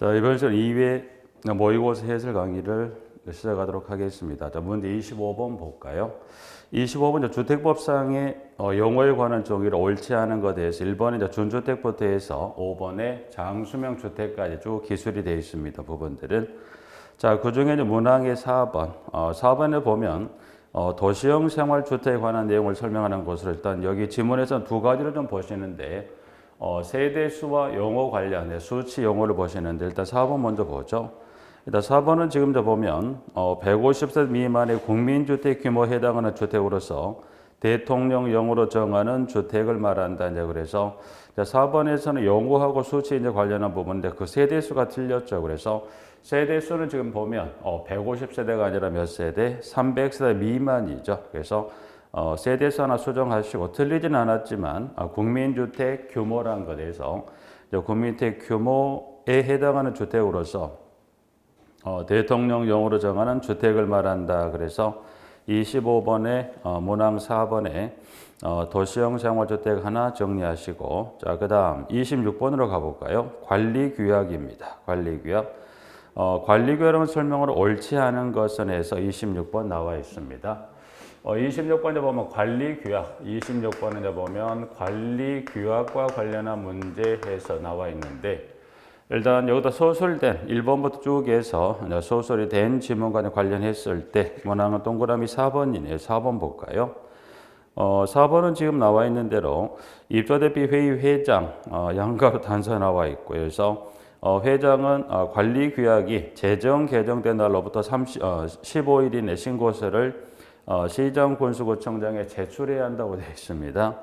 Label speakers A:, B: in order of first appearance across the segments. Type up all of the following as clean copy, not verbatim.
A: 자, 이번 시간 2회 모의고사 해설 강의를 시작하도록 하겠습니다. 자, 문제 25번 볼까요? 25번 주택법상의 용어에 관한 종이를 옳지 않은 것에 대해서 1번에 준주택부터 해서 5번에 장수명 주택까지 쭉 기술이 되어 있습니다. 부분들은. 자, 그 중에 문항의 4번. 4번에 보면 도시형 생활주택에 관한 내용을 설명하는 것으로 일단 여기 지문에서는 두 가지를 좀 보시는데 세대수와 용어 관련 수치 용어를 보시는데 일단 4번 먼저 보죠. 일단 4번은 지금 보면 150세 미만의 국민주택 규모에 해당하는 주택으로서 대통령령으로 정하는 주택을 말한다. 이제 그래서 4번에서는 용어하고 수치 이제 관련한 부분인데 그 세대수가 틀렸죠. 그래서 세대수는 지금 보면 150세대가 아니라 몇 세대? 300세대 미만이죠. 그래서 세대수 하나 수정하시고 틀리진 않았지만 국민주택 규모란 것에서 국민주택 규모에 해당하는 주택으로서 대통령령으로 정하는 주택을 말한다. 그래서 25번에 문항 4번에 도시형 생활주택 하나 정리하시고 자, 그다음 26번으로 가볼까요? 관리규약입니다. 관리규약. 관리규약은 설명을 옳지 않은 것은 해서 26번 나와 있습니다. 26번에 보면 관리규약, 26번에 보면 관리규약과 관련한 문제에서 나와 있는데 일단 여기다 소설된 1번부터 쭉 해서 소설이 된 지문과 관련했을 때 문항은 동그라미 4번이네요. 4번 볼까요? 4번은 지금 나와 있는 대로 입주대비 회의 회장 양가로 단서 나와 있고요. 그래서 회장은 관리규약이 제정 개정된 날로부터 15일 이내 신고서를 시장 군수구청장에 제출해야 한다고 되어 있습니다.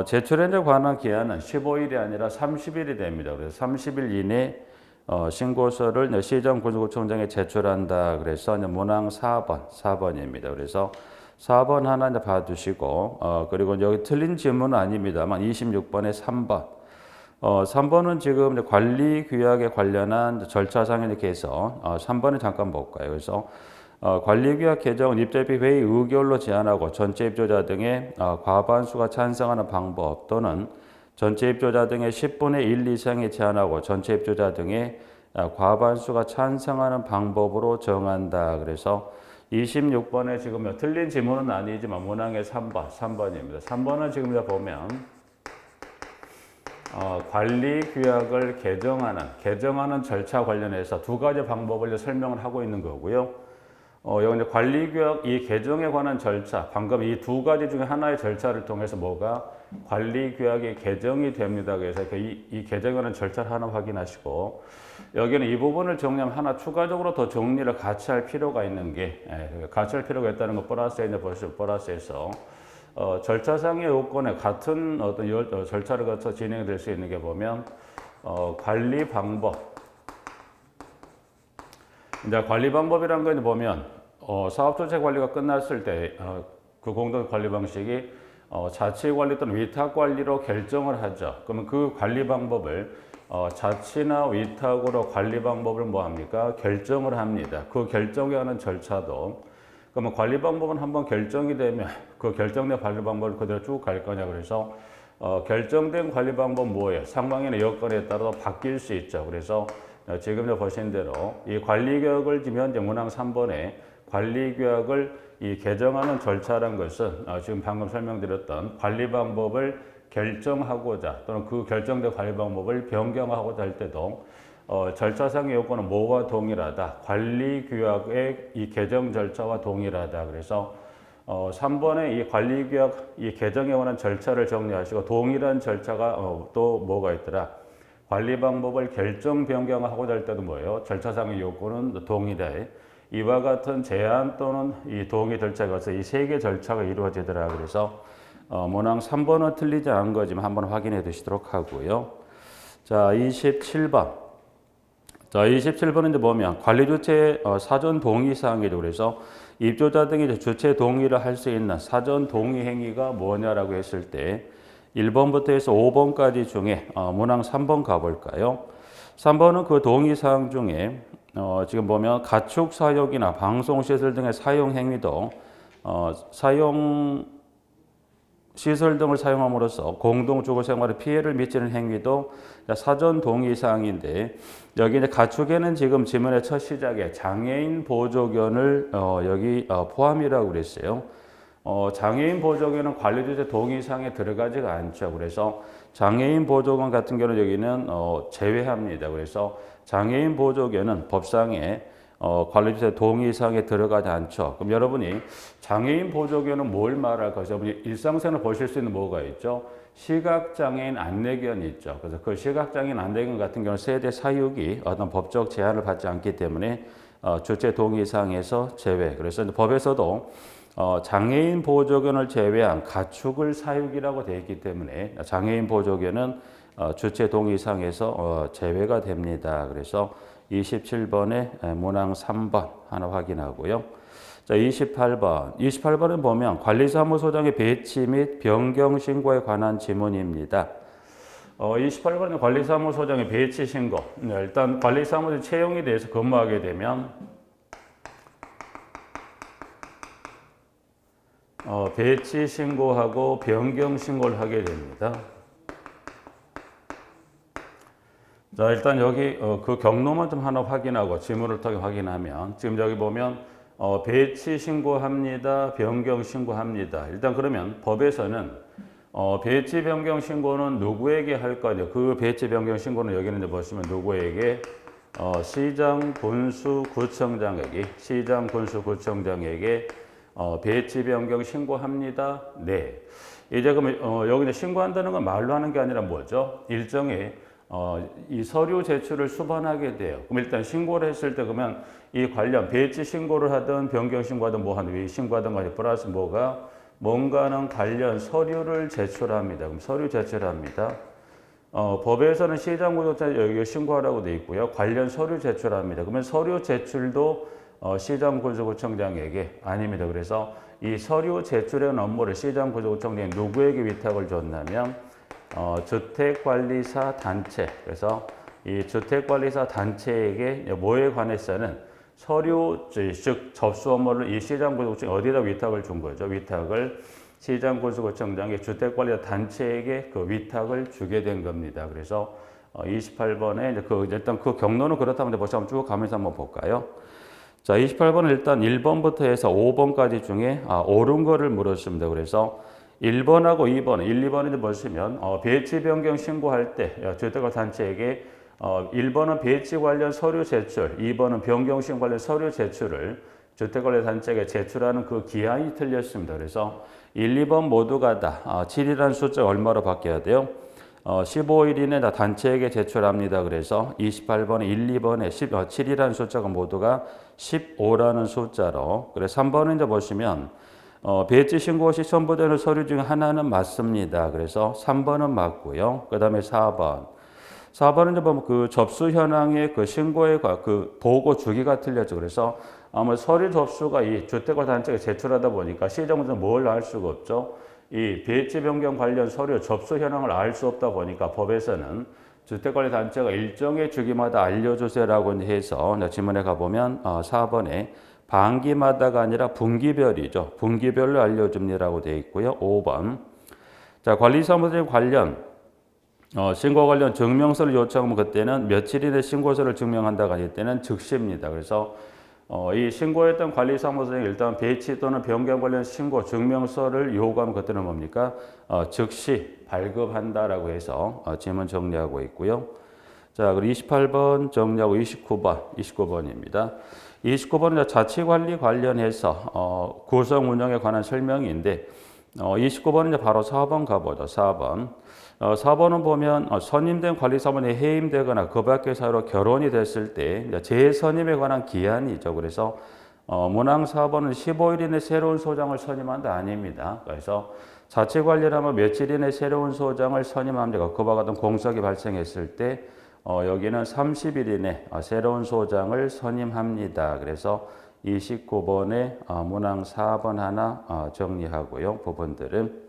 A: 제출에 관한 기한은 15일이 아니라 30일이 됩니다. 그래서 30일 이내 신고서를 시장 군수구청장에 제출한다. 그래서 문항 4번입니다. 그래서 4번 하나 봐두시고 그리고 여기 틀린 질문은 아닙니다만 26번에 3번. 3번은 지금 관리규약에 관련한 절차상에 이렇게 해서 3번을 잠깐 볼까요? 그래서 관리규약 개정은 입주대비 회의 의결로 제안하고 전체 입주자 등의 과반수가 찬성하는 방법 또는 전체 입주자 등의 10분의 1 이상이 제안하고 전체 입주자 등의 과반수가 찬성하는 방법으로 정한다. 그래서 26번에 지금 틀린 지문은 아니지만 문항의 3번입니다. 3번은 지금 보면 관리규약을 개정하는 절차 관련해서 두 가지 방법을 설명을 하고 있는 거고요. 여기 관리규약 이 개정에 관한 절차, 방금 이 두 가지 중에 하나의 절차를 통해서 뭐가 관리규약이 개정이 됩니다. 그래서 이 개정에 관한 절차를 하나 확인하시고 여기는 이 부분을 정리하면 하나 추가적으로 더 정리를 같이 할 필요가 있는 게 같이 할 필요가 있다는 거 플러스에 이제 보시죠. 플러스에서 절차상의 요건에 같은 어떤 절차를 거쳐 진행될 수 있는 게 보면 관리 방법. 이제 관리 방법이라는 걸 보면 사업주체 관리가 끝났을 때 그 공동 관리 방식이 자치 관리 또는 위탁 관리로 결정을 하죠. 그러면 그 관리 방법을 자치나 위탁으로 관리 방법을 뭐 합니까? 결정을 합니다. 그 결정에 하는 절차도 그러면 관리 방법은 한번 결정이 되면 그 결정된 관리 방법을 그대로 쭉 갈 거냐. 그래서 결정된 관리 방법 뭐예요? 상황이나 여건에 따라 바뀔 수 있죠. 그래서 지금 보신 대로 이 관리규약을 현재 문항 3번에 관리규약을 이 개정하는 절차란 것은 지금 방금 설명드렸던 관리 방법을 결정하고자 또는 그 결정된 관리 방법을 변경하고자 할 때도 절차상의 요건은 뭐와 동일하다? 관리규약의 이 개정 절차와 동일하다. 그래서 3번에 이 관리규약 이 개정에 관한 절차를 정리하시고 동일한 절차가 또 뭐가 있더라? 관리 방법을 결정 변경하고자 할 때도 뭐예요? 절차상의 요건은 동일해. 이와 같은 제안 또는 이 동의 절차가 있어 이 세 개 절차가 이루어지더라. 그래서 문항 3번은 틀리지 않은 거지만 한번 확인해 두시도록 하고요. 자, 27번. 자, 27번은 이제 보면 관리주체 사전 동의 사항이죠. 그래서 입주자 등이 주체 동의를 할 수 있는 사전 동의 행위가 뭐냐라고 했을 때 1번부터 해서 5번까지 중에 문항 3번 가볼까요? 3번은 그 동의사항 중에 지금 보면 가축 사육이나 방송시설 등의 사용 행위도 사용 시설 등을 사용함으로써 공동주거 생활에 피해를 미치는 행위도 사전 동의 사항인데 여기 이제 가축에는 지금 지문의 첫 시작에 장애인 보조견을 여기 포함이라고 그랬어요. 장애인 보조견은 관리주체 동의사항에 들어가지가 않죠. 그래서 장애인 보조견 같은 경우는 여기는 제외합니다. 그래서 장애인 보조견은 법상에 관리주체 동의사항에 들어가지 않죠. 그럼 여러분이 장애인 보조견은 뭘 말할까? 여러분이 일상생활 보실 수 있는 뭐가 있죠? 시각장애인 안내견이 있죠. 그래서 그 시각장애인 안내견 같은 경우는 세대 사육이 어떤 법적 제한을 받지 않기 때문에 주체 동의사항에서 제외. 그래서 법에서도 장애인 보조견을 제외한 가축을 사육이라고 되어 있기 때문에 장애인 보조견은 주체 동의사항에서 제외가 됩니다. 그래서 27번에 문항 3번 하나 확인하고요. 자, 28번은 보면 관리사무소장의 배치 및 변경 신고에 관한 지문입니다. 28번은 관리사무소장의 배치 신고. 일단 관리사무소 채용에 대해서 근무하게 되면 배치 신고하고 변경 신고를 하게 됩니다. 자, 일단 여기 그 경로만 좀 하나 확인하고 지문을 통해 확인하면 지금 여기 보면 배치 신고합니다. 변경 신고합니다. 일단 그러면 법에서는 배치 변경 신고는 누구에게 할 거냐? 그 배치 변경 신고는 여기는 이제 보시면 누구에게 시장 군수 구청장에게 배치 변경 신고합니다. 네. 이제 그러면 여기 이제 신고한다는 건 말로 하는 게 아니라 뭐죠? 일정의 이 서류 제출을 수반하게 돼요. 그럼 일단 신고를 했을 때 그러면 이 관련 배치 신고를 하든 변경 신고하든 뭐 하든 위 신고하든 간에 플러스 뭔가는 관련 서류를 제출합니다. 그럼 서류 제출합니다. 법에서는 시장구청장 여기 신고하라고 돼 있고요. 관련 서류 제출합니다. 그러면 서류 제출도 시장구청장에게 아닙니다. 그래서 이 서류 제출의 업무를 시장구청장이 누구에게 위탁을 줬냐면 주택관리사 단체. 그래서 이 주택관리사 단체에게 뭐에 관해서는 서류, 즉 접수 업무를 이 시장구청장이 어디다 위탁을 준 거죠? 위탁을 시장구청장의 주택관리사 단체에게 그 위탁을 주게 된 겁니다. 그래서 28번에 일단 그 경로는 그렇다면 보시면 쭉 가면서 한번 볼까요? 자, 28번은 일단 1번부터 해서 5번까지 중에 옳은 거를 물었습니다. 그래서 1번하고 2번, 1, 2번을 보시면 배치 변경 신고할 때 주택관 단체에게 1번은 배치 관련 서류 제출, 2번은 변경 신고 관련 서류 제출을 주택관리 단체에게 제출하는 그 기한이 틀렸습니다. 그래서 1, 2번 모두가 다 7이라는 숫자가 얼마로 바뀌어야 돼요? 15일 이내 다 단체에게 제출합니다. 그래서 28번에 1, 2번에 7이라는 숫자가 모두가 15라는 숫자로. 그래서 3번은 이제 보시면 배치 신고 시 첨부되는 서류 중 하나는 맞습니다. 그래서 3번은 맞고요. 그 다음에 4번은 이제 보면 그 접수 현황의 그 신고의 그 보고 주기가 틀렸죠. 그래서 아마 서류 접수가 이 주택관 단체가 제출하다 보니까 시정부는 뭘 알 수가 없죠. 이 배치 변경 관련 서류 접수 현황을 알 수 없다 보니까 법에서는 주택관리 단체가 일정의 주기마다 알려주세요라고 해서 지문에 가보면 4번에 반기마다가 아니라 분기별이죠. 분기별로 알려줍니다라고 되어 있고요. 5번. 자, 관리사무소에 관련 신고 관련 증명서를 요청하면 그때는 며칠 이내 신고서를 증명한다고 할 때는 즉시입니다. 그래서 이 신고했던 관리사무소에 일단 배치 또는 변경 관련 신고 증명서를 요구하면 그때는 뭡니까? 즉시 발급한다라고 해서 지문 정리하고 있고요. 자, 그리고 28번 정리하고 29번입니다. 29번은 자치관리 관련해서 구성 운영에 관한 설명인데 29번은 바로 4번 가보죠. 4번. 4번은 보면 선임된 관리사무소에 해임되거나 그 밖의 사유로 결혼이 됐을 때 재선임에 관한 기한이죠. 그래서 문항 4번은 15일 이내 새로운 소장을 선임한다 아닙니다. 그래서 자치관리라면 며칠 이내 새로운 소장을 선임합니다. 그와 같은 공석이 발생했을 때 여기는 30일 이내 새로운 소장을 선임합니다. 그래서 29번에 문항 4번 하나 정리하고요. 부분들은.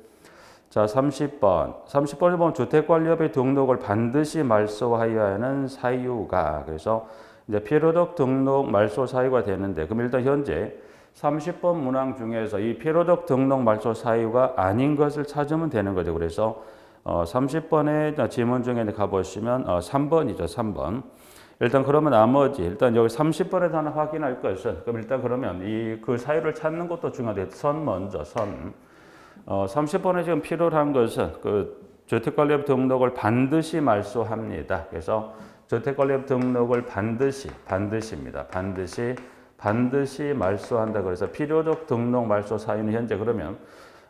A: 자, 30번을 보면 주택관리업의 등록을 반드시 말소하여야 하는 사유가. 그래서 이제 필요적 등록 말소 사유가 되는데, 그럼 일단 현재 30번 문항 중에서 이 필요적 등록 말소 사유가 아닌 것을 찾으면 되는 거죠. 그래서 30번의 지문 중에 가보시면 3번이죠. 3번. 일단 그러면 나머지 일단 여기 30번에서 하나 확인할 것은 그럼 일단 그러면 그 사유를 찾는 것도 중요한데 선 먼저 선. 30번에 지금 필요한 것은 그 주택관리업 등록을 반드시 말소합니다. 그래서 주택관리업 등록을 반드시입니다. 반드시 말소한다. 그래서 필요적 등록 말소 사유는 현재 그러면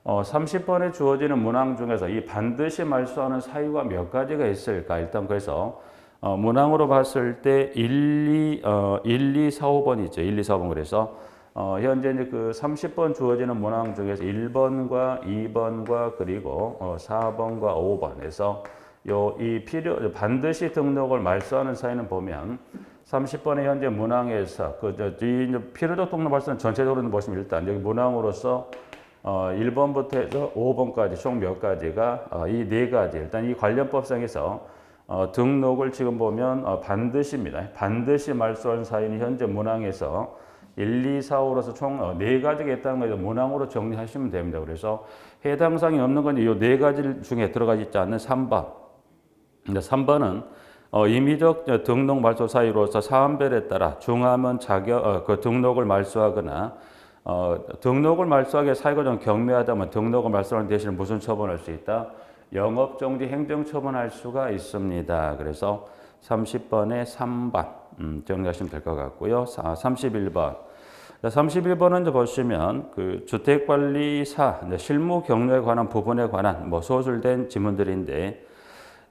A: 30번에 주어지는 문항 중에서 이 반드시 말소하는 사유가 몇 가지가 있을까? 일단 그래서 문항으로 봤을 때 1, 2, 4, 5번이죠. 1, 2, 4, 5번. 그래서 현재 이제 그 30번 주어지는 문항 중에서 1번과 2번과 그리고 4번과 5번에서 이 반드시 등록을 말소하는 사유는 보면 30번의 현재 문항에서 필요적 등록 말소는 전체적으로 보시면 일단 여기 문항으로서 1번부터 해서 5번까지 총 몇 가지가 이 네 가지 일단 이 관련법상에서 등록을 지금 보면 반드시입니다. 반드시 말소하는 사유는 현재 문항에서 1, 2, 4, 5로서 총 네 가지가 있다는 거에서 문항으로 정리하시면 됩니다. 그래서 해당 사항이 없는 건 이 네 가지 중에 들어가 있지 않는 3번. 근데 3번은 임의적 등록 말소 사유로서 사안별에 따라 중하면 그 등록을 말소하거나 등록을 말소하기에 사유가 좀 경미하다면 등록을 말소하는 대신에 무슨 처분할 수 있다? 영업정지 행정처분할 수가 있습니다. 그래서 30번에 3번 정리하시면 될 것 같고요. 31번. 31번은 이제 보시면 그 주택관리사 실무 경로에 관한 부분에 관한 소술된 지문들인데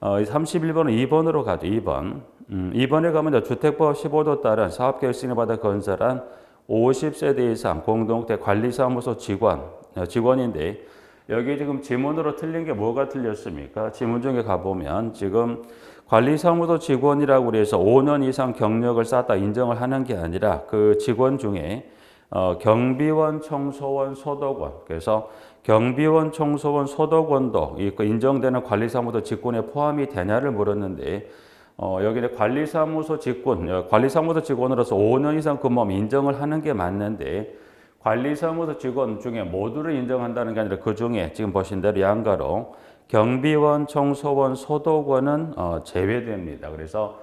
A: 31번은 2번으로 가죠. 2번. 2번에 가면 주택법 15도 따른 사업계획 승인을 받아 건설한 50세대 이상 공동체 관리사무소 직원인데 여기 지금 지문으로 틀린 게 뭐가 틀렸습니까? 지문 중에 가보면 지금 관리사무소 직원이라고 그래서 5년 이상 경력을 쌓았다 인정을 하는 게 아니라 그 직원 중에 경비원, 청소원, 소독원 그래서 경비원, 청소원, 소독원도 인정되는 관리사무소 직군에 포함이 되냐를 물었는데 여기는 관리사무소 직원으로서 5년 이상 근무하면 인정을 하는 게 맞는데 관리사무소 직원 중에 모두를 인정한다는 게 아니라 그 중에 지금 보신 대로 양가로 경비원, 청소원, 소독원은 제외됩니다. 그래서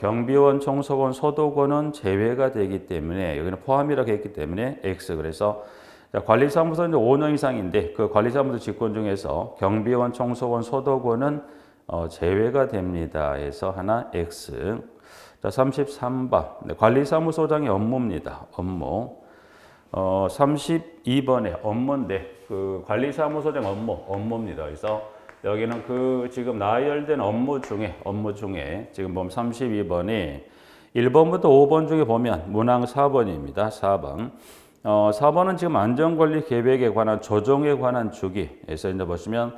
A: 경비원, 청소원, 소독원은 제외가 되기 때문에 여기는 포함이라고 했기 때문에 X. 그래서 관리사무소는 5년 이상인데 그 관리사무소 직원 중에서 경비원, 청소원, 소독원은 제외가 됩니다. 해서 하나 X. 자, 33번. 관리사무소장의 업무입니다. 업무. 32번에 업무인데 그 관리사무소장 업무입니다. 그래서 여기는 그 지금 나열된 업무 중에 지금 보면 32번이 1번부터 5번 중에 보면 문항 4번입니다. 4번. 4번은 지금 안전관리 계획에 관한 조정에 관한 주기에서 이제 보시면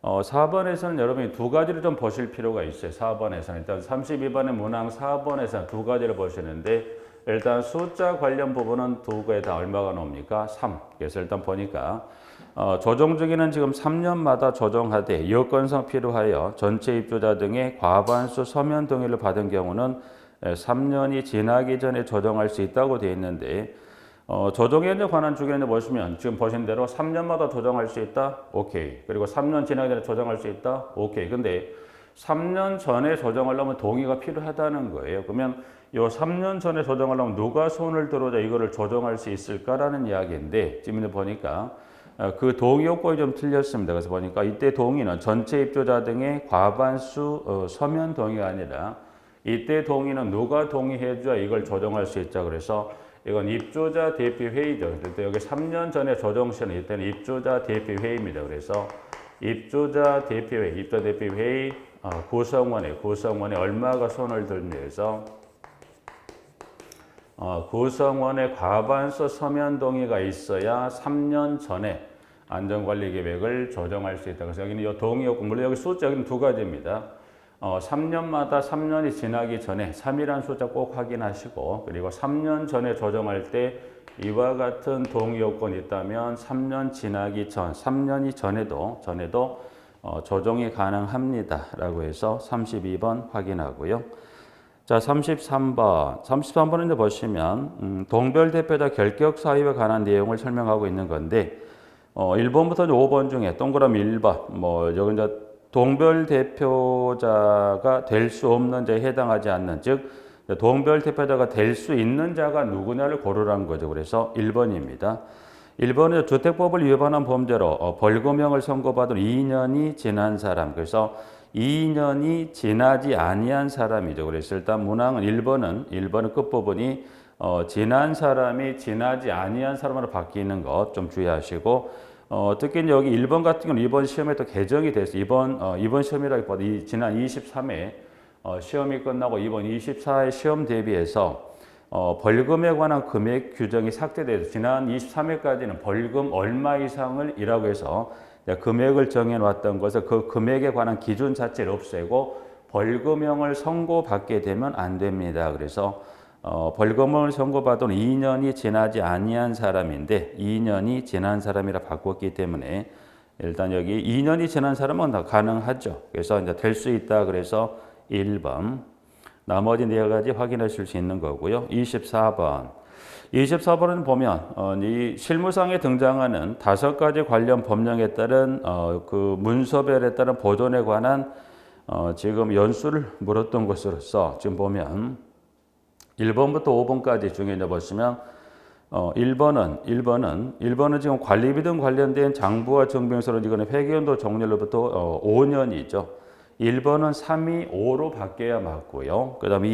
A: 4번에서는 여러분이 두 가지를 좀 보실 필요가 있어요. 4번에서는 일단 32번의 문항 4번에서는 두 가지를 보시는데 일단 숫자 관련 부분은 두 개에 다 얼마가 나옵니까? 3. 그래서 일단 보니까 조정 주기는 지금 3년마다 조정하되 여건상 필요하여 전체 입주자 등의 과반수 서면 동의를 받은 경우는 3년이 지나기 전에 조정할 수 있다고 되어 있는데 조정에 관한 주기는 보시면 지금 보신 대로 3년마다 조정할 수 있다? 오케이. 그리고 3년 지나기 전에 조정할 수 있다? 오케이. 근데 3년 전에 조정하려면 동의가 필요하다는 거예요. 그러면 이 3년 전에 조정하려면 누가 손을 들어야 이거를 조정할 수 있을까라는 이야기인데 지금 보니까 그 동의 요건이 좀 틀렸습니다. 그래서 보니까 이때 동의는 전체 입주자 등의 과반수 서면 동의가 아니라 이때 동의는 누가 동의해줘야 이걸 조정할 수 있자. 그래서 이건 입주자 대피 회의죠. 여기 3년 전에 조정 시는 이때는 입주자 대피 회의입니다. 그래서 입주자 대피 회의 구성원에 얼마가 손을 들면서 구성원의 과반수 서면 동의가 있어야 3년 전에 안전관리 계획을 조정할 수 있다. 그래서 여기는 이 동의 요건, 물론 여기 숫자 여기는 두 가지입니다. 3년마다 3년이 지나기 전에 3이라는 숫자 꼭 확인하시고 그리고 3년 전에 조정할 때 이와 같은 동의 요건이 있다면 3년 지나기 전, 3년이 전에도 조정이 가능합니다. 라고 해서 32번 확인하고요. 자, 33번. 33번은 이제 보시면 동별 대표자 결격 사유에 관한 내용을 설명하고 있는 건데 1번부터 5번 중에 동그라미 1번 여기 이제 동별 대표자가 될 수 없는 자에 해당하지 않는, 즉 동별 대표자가 될 수 있는 자가 누구냐를 고르라는 거죠. 그래서 1번입니다. 1번은 주택법을 위반한 범죄로 벌금형을 선고받은 2년이 지난 사람. 그래서 2년이 지나지 아니한 사람이죠. 그래서 일단 문항은 1번은 끝부분이 지난 사람이 지나지 아니한 사람으로 바뀌는 것 좀 주의하시고, 특히 여기 1번 같은 경우는 이번 시험에 또 개정이 됐어요. 이번 시험이라기보다 지난 23회 시험이 끝나고 이번 24회 시험 대비해서 벌금에 관한 금액 규정이 삭제돼서 지난 23회까지는 벌금 얼마 이상을 이라고 해서 금액을 정해놨던 것을 그 금액에 관한 기준 자체를 없애고 벌금형을 선고받게 되면 안 됩니다. 그래서 벌금을 선고받은 2년이 지나지 아니한 사람인데 2년이 지난 사람이라 바꿨기 때문에 일단 여기 2년이 지난 사람은 다 가능하죠. 그래서 이제 될 수 있다. 그래서 1번. 나머지 네 가지 확인하실 수 있는 거고요. 24번은 보면 이 실무상에 등장하는 5가지 관련 법령에 따른 그 문서별에 따른 보존에 관한 지금 연수를 물었던 것으로서 지금 보면 1번부터 5번까지 중에 이제 보시면 1번은 지금 관리비 등 관련된 장부와 증빙서로 이거는 회계연도 종료로부터 5년이죠. 1번은 3이 5로 바뀌어야 맞고요. 그 다음에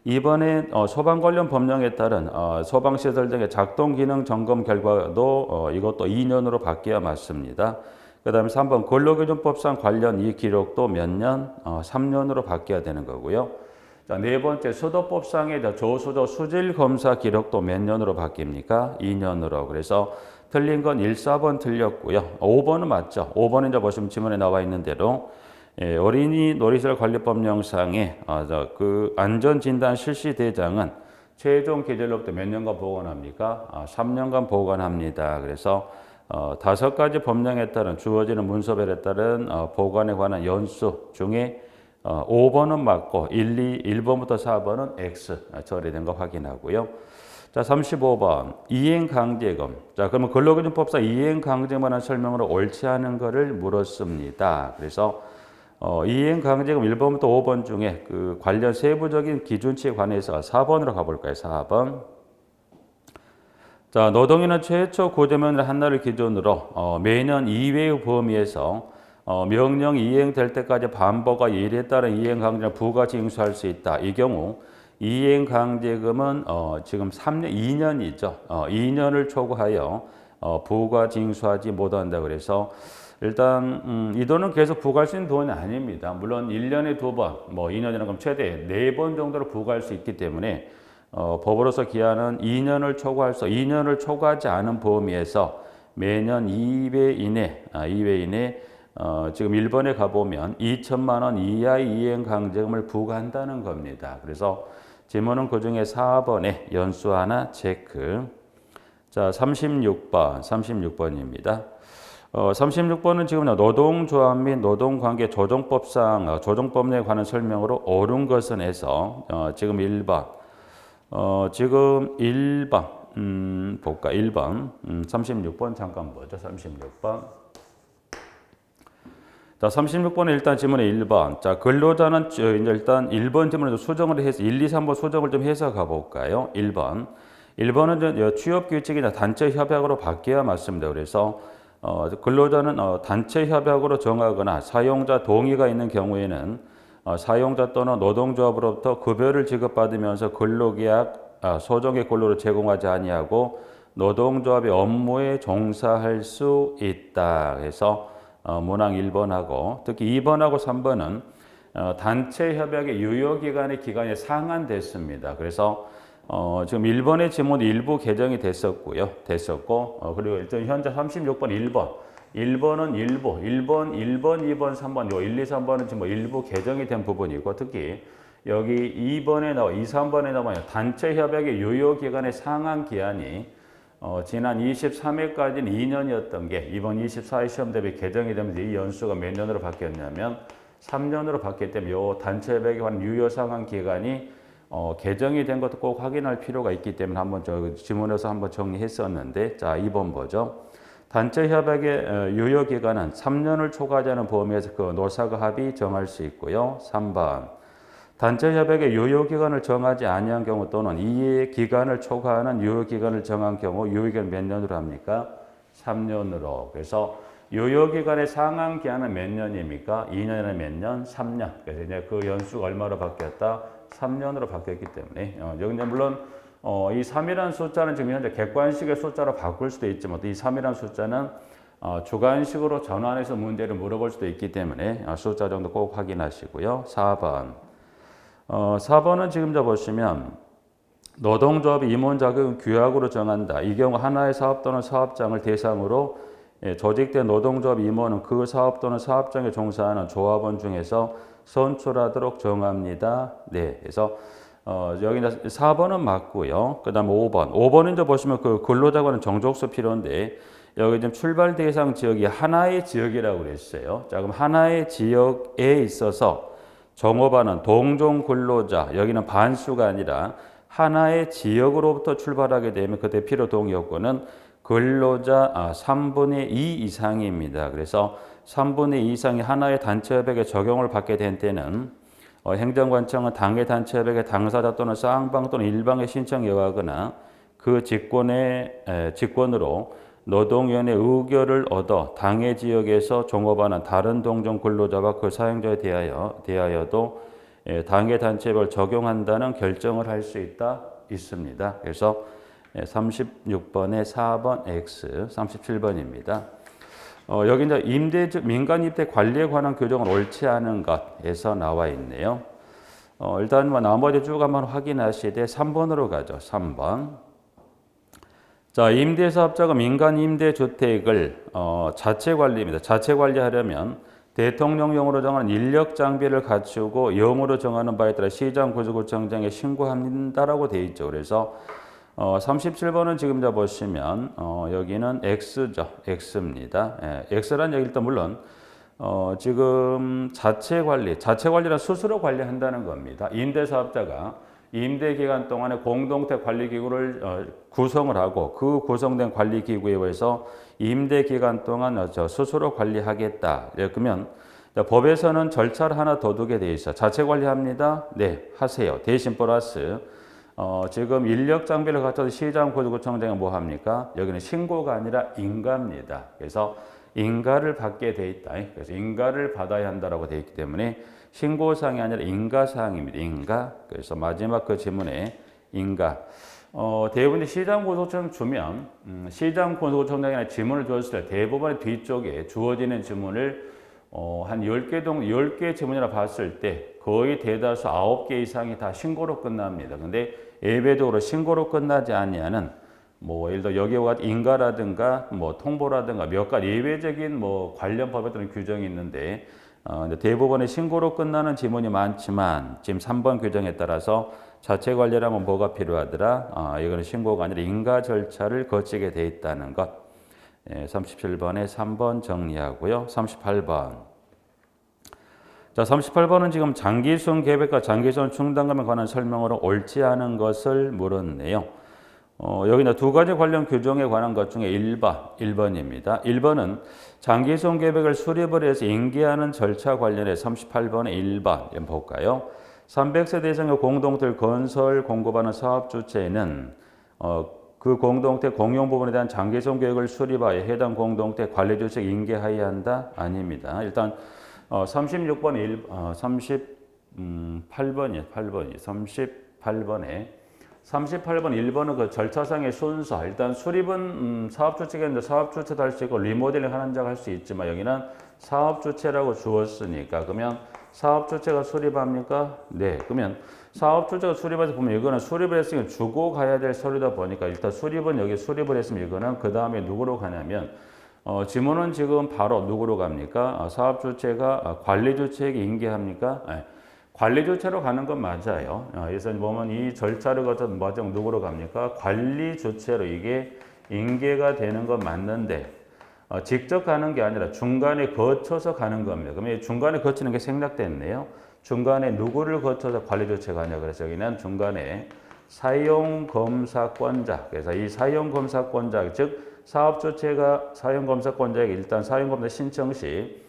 A: 2번에 소방 관련 법령에 따른 소방시설 등의 작동 기능 점검 결과도 이것도 2년으로 바뀌어야 맞습니다. 그 다음에 3번 근로기준법상 관련 이 기록도 몇 년? 3년으로 바뀌어야 되는 거고요. 자, 네 번째 수도법상의 조수조 수질검사 기록도 몇 년으로 바뀝니까? 2년으로. 그래서 틀린 건 1, 4번 틀렸고요. 5번은 맞죠. 5번은 이제 보시면 지문에 나와 있는 대로 어린이 놀이시설 관리법령상의 그 안전진단 실시 대장은 최종 기재로부터 몇 년간 보관합니까? 3년간 보관합니다. 그래서 5가지 법령에 따른 주어지는 문서별에 따른 보관에 관한 연수 중에 5번은 맞고 1번부터 4번은 X 처리된 거 확인하고요. 자, 35번 이행강제금. 자, 그러면 근로기준법상 이행강제금에 관한 설명으로 옳지 않은 거를 물었습니다. 그래서 이행강제금 1번부터 5번 중에 그 관련 세부적인 기준치에 관해서 4번으로 가볼까요? 4번. 자, 노동인은 최초 구제면을 한 날을 기준으로 매년 2회의 범위에서 명령 이행될 때까지 반복과 일에 따른 이행강제를 부과 징수할 수 있다. 이 경우 이행강제금은 지금 2년이죠. 2년을 초과하여 부과 징수하지 못한다. 그래서 일단 이 돈은 계속 부과할 수 있는 돈이 아닙니다. 물론 1년에 2번, 2년이라는 건 최대 4번 정도로 부과할 수 있기 때문에 법으로서 기한은 2년을 초과하지 않은 범위에서 매년 2회 이내 지금 1번에 가보면 2천만 원 이하의 이행강제금을 부과한다는 겁니다. 그래서 지문은 그중에 4번에 연수 하나 체크. 자, 36번입니다. 36번은 지금 노동조합 및 노동관계 조정법상 조정법령에 관한 설명으로 옳은 것은 해서 지금 1번 볼까? 1번 36번 잠깐 보죠. 36번. 자, 36번에 일단 지문에 1번. 자, 근로자는 일단 1번 지문에도 수정을 해서 1, 2, 3번 수정을 좀 해서 가볼까요? 1번은 취업 규칙이나 단체 협약으로 바뀌어야 맞습니다. 그래서 근로자는 단체 협약으로 정하거나 사용자 동의가 있는 경우에는 사용자 또는 노동조합으로부터 급여를 지급받으면서 근로계약 소정의 근로를 제공하지 아니하고 노동조합의 업무에 종사할 수 있다. 해서 문항 1번하고 특히 2번하고 3번은 단체 협약의 유효기간이 상한됐습니다. 그래서 지금 1번의 지문도 일부 개정이 됐었고 그리고 일단 현재 36번 1번은 1번, 2번, 3번, 1, 2, 3번은 지금 일부 개정이 된 부분이고 특히 여기 2번에 나와 2, 3번에 나와 단체 협약의 유효기간의 상한 기한이 지난 23회까지는 2년이었던 게 이번 24회 시험 대비 개정이 되면서 이 연수가 몇 년으로 바뀌었냐면 3년으로 바뀌기 때문에 요 단체협약에 관한 유효 상환 기간이 개정이 된 것도 꼭 확인할 필요가 있기 때문에 한번 저 지문에서 한번 정리했었는데, 자 2번 보죠. 단체협약의 유효 기간은 3년을 초과하지 않은 범위에서 그 노사가 합의 정할 수 있고요. 3번 단체협약의 유효기간을 정하지 아니한 경우 또는 이 기간을 초과하는 유효기간을 정한 경우 유효기간 몇 년으로 합니까? 3년으로. 그래서 유효기간의 상한 기한은 몇 년입니까? 2년이나 몇 년? 3년. 그래서 이제 그 연수가 얼마로 바뀌었다? 3년으로 바뀌었기 때문에 여기 물론 이 3이라는 숫자는 지금 현재 객관식의 숫자로 바꿀 수도 있지만 이 3이라는 숫자는 주관식으로 전환해서 문제를 물어볼 수도 있기 때문에 숫자 정도 꼭 확인하시고요. 4번. 4번은 지금 보시면 노동조합이 임원 자격은 규약으로 정한다. 이 경우 하나의 사업 또는 사업장을 대상으로 조직된 노동조합 임원은 그 사업 또는 사업장에 종사하는 조합원 중에서 선출하도록 정합니다. 네, 그래서 여기 4번은 맞고요. 그 다음에 5번. 5번은 이제 보시면 그 근로자관은 정족수 필요인데 여기 지금 출발 대상 지역이 하나의 지역이라고 그랬어요. 자, 그럼 하나의 지역에 있어서 정업하는 동종 근로자, 여기는 반수가 아니라 하나의 지역으로부터 출발하게 되면 그때 필요 동의 요건은 근로자 3분의 2 이상입니다. 그래서 3분의 2 이상이 하나의 단체협약에 적용을 받게 된 때는 행정관청은 당해 단체협약의 당사자 또는 쌍방 또는 일방의 신청에 의하거나 그 직권으로 노동위원회 의결을 얻어 당해 지역에서 종업하는 다른 동종 근로자와 그 사용자에 대하여도 당해 단체협약을 적용한다는 결정을 할 수 있습니다. 그래서 36번에 4번 X, 37번입니다. 여기 이제 민간 임대 관리에 관한 규정은 옳지 않은 것에서 나와 있네요. 일단 나머지 쭉 한번 확인하시되 3번으로 가죠. 3번. 자, 임대사업자가 민간 임대주택을 자체 관리입니다. 자체 관리하려면 대통령령으로 정하는 인력 장비를 갖추고 영으로 정하는 바에 따라 시장구조구청장에 신고한다라고 되어 있죠. 그래서 37번은 지금 보시면 여기는 X죠. X입니다. X란 얘기 일단 물론 지금 자체 관리란 스스로 관리한다는 겁니다. 임대사업자가 임대 기간 동안에 공동체 관리기구를 구성을 하고 그 구성된 관리기구에 의해서 임대 기간 동안 스스로 관리하겠다. 그러면 법에서는 절차를 하나 더 두게 돼 있어. 자체 관리합니다. 네, 하세요. 대신 플러스 지금 인력 장비를 갖춰서 시장구조구청장이 뭐 합니까? 여기는 신고가 아니라 인가입니다. 그래서 인가를 받게 돼 있다. 그래서 인가를 받아야 한다라고 되어 있기 때문에 신고사항이 아니라 인가사항입니다. 인가. 그래서 마지막 그 지문에 인가. 대부분 시장구조구청 주면 시장구조구청장이나 지문을 줬을 때 대부분의 뒤쪽에 주어지는 지문을 한 10개 지문이라 봤을 때 거의 대다수 9개 이상이 다 신고로 끝납니다. 근데 예외적으로 신고로 끝나지 아니하는 예를 들어 여기와 같은 인가라든가 통보라든가 몇 가지 예외적인 관련 법에 따른 규정이 있는데 대부분의 신고로 끝나는 지문이 많지만 지금 3번 규정에 따라서 자체 관리라면 뭐가 필요하더라? 이거는 신고가 아니라 인가 절차를 거치게 돼 있다는 것. 37번에 3번 정리하고요. 38번. 자, 38번은 지금 장기수원 계획과 장기수원 충당금에 관한 설명으로 옳지 않은 것을 물었네요. 여기 두 가지 관련 규정에 관한 것 중에 1번입니다. 1번은 장기수원 계획을 수립을 해서 인계하는 절차 관련해 38번의 1번 한번 볼까요? 300세 이상의 공동체를 건설 공급하는 사업 주체는 그 공동체 공용 부분에 대한 장기수원 계획을 수립하여 해당 공동체 관리 주체에 인계하여야 한다? 아닙니다. 일단 38번에 38번 1번은 그 절차상의 순서. 일단 수립은 사업 주체가 있는데 사업 주체도 할 수 있고 리모델링 하는 자가 할 수 있지만 여기는 사업 주체라고 주었으니까 그러면 사업 주체가 수립합니까? 네. 그러면 사업 주체가 수립해서 보면 이거는 수립을 했으니까 주고 가야 될 서류다 보니까 일단 수립은 여기 수립을 했으면 이거는 그 다음에 누구로 가냐면 지문은 지금 바로 누구로 갑니까? 사업 주체가 관리 주체에게 인계합니까? 네. 관리 주체로 가는 건 맞아요. 그래서 보면 이 절차를 거쳐서 누구로 갑니까? 관리 주체로 이게 인계가 되는 건 맞는데 직접 가는 게 아니라 중간에 거쳐서 가는 겁니다. 그러면 이 중간에 거치는 게 생략됐네요. 중간에 누구를 거쳐서 관리 조치가 가냐. 그래서 여기는 중간에 사용검사권자. 그래서 이 사용검사권자, 즉 사업조체가 사용검사권자에게 일단 사용검사 신청 시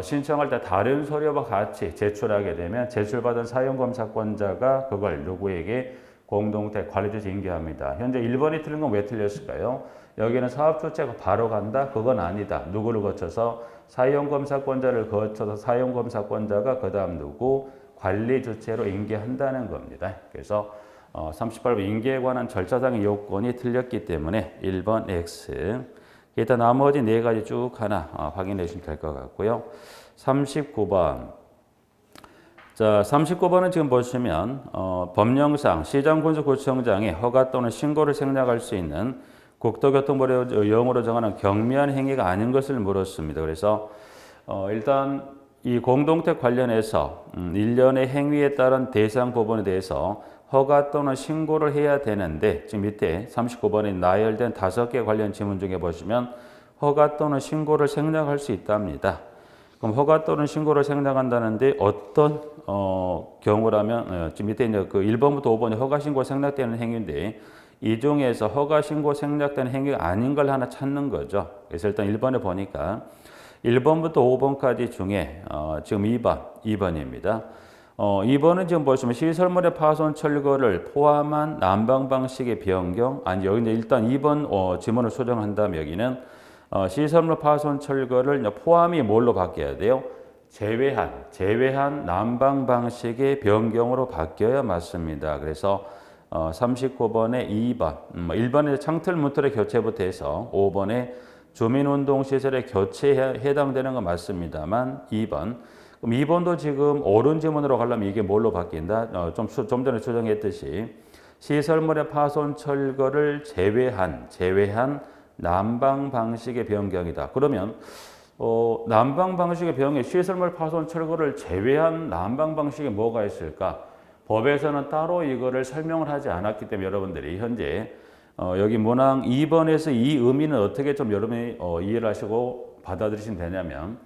A: 신청할 때 다른 서류와 같이 제출하게 되면 제출받은 사용검사권자가 그걸 누구에게 공동택 관리조치 인계합니다. 현재 1번이 틀린 건 왜 틀렸을까요? 여기는 사업조체가 바로 간다? 그건 아니다. 누구를 거쳐서 사용검사권자를 거쳐서 사용검사권자가 그 다음 누구? 관리조체로 인계한다는 겁니다. 그래서 38번 인계에 관한 절차상의 요건이 틀렸기 때문에 1번 X. 일단 나머지 네 가지 쭉 하나 확인해 주시면 될 것 같고요. 39번. 자, 39번은 지금 보시면 법령상 시장군수구청장이 허가 또는 신고를 생략할 수 있는 국토교통부의 영어로 정하는 경미한 행위가 아닌 것을 물었습니다. 그래서 일단 이 공동택 관련해서 일련의 행위에 따른 대상 부분에 대해서 허가 또는 신고를 해야 되는데 지금 밑에 39번에 나열된 5개 관련 지문 중에 보시면 허가 또는 신고를 생략할 수 있답니다. 그럼 허가 또는 신고를 생략한다는데 어떤 경우라면 지금 밑에 이제 그 1번부터 5번이 허가 신고 생략되는 행위인데 이 중에서 허가 신고 생략되는 행위가 아닌 걸 하나 찾는 거죠. 그래서 일단 1번에 보니까 1번부터 5번까지 중에 지금 2번입니다. 2번은 지금 보시면 시설물의 파손 철거를 포함한 난방 방식의 변경. 아니 여기 이제 일단 2번 지문을 수정한다면 여기는 시설물 파손 철거를 포함이 뭘로 바뀌어야 돼요? 제외한 난방 방식의 변경으로 바뀌어야 맞습니다. 그래서 39번에 2번, 1번에 창틀 문틀의 교체부터 해서 5번에 주민운동시설의 교체에 해당되는 건 맞습니다만 2번. 그럼 2번도 지금 옳은 지문으로 가려면 이게 뭘로 바뀐다? 좀 전에 수정했듯이 시설물의 파손 철거를 제외한 난방 방식의 변경이다. 그러면 난방 방식의 변경, 시설물 파손 철거를 제외한 난방 방식에 뭐가 있을까? 법에서는 따로 이거를 설명을 하지 않았기 때문에 여러분들이 현재 여기 문항 2번에서 이 의미는 어떻게 좀 여러분이 이해를 하시고 받아들이시면 되냐면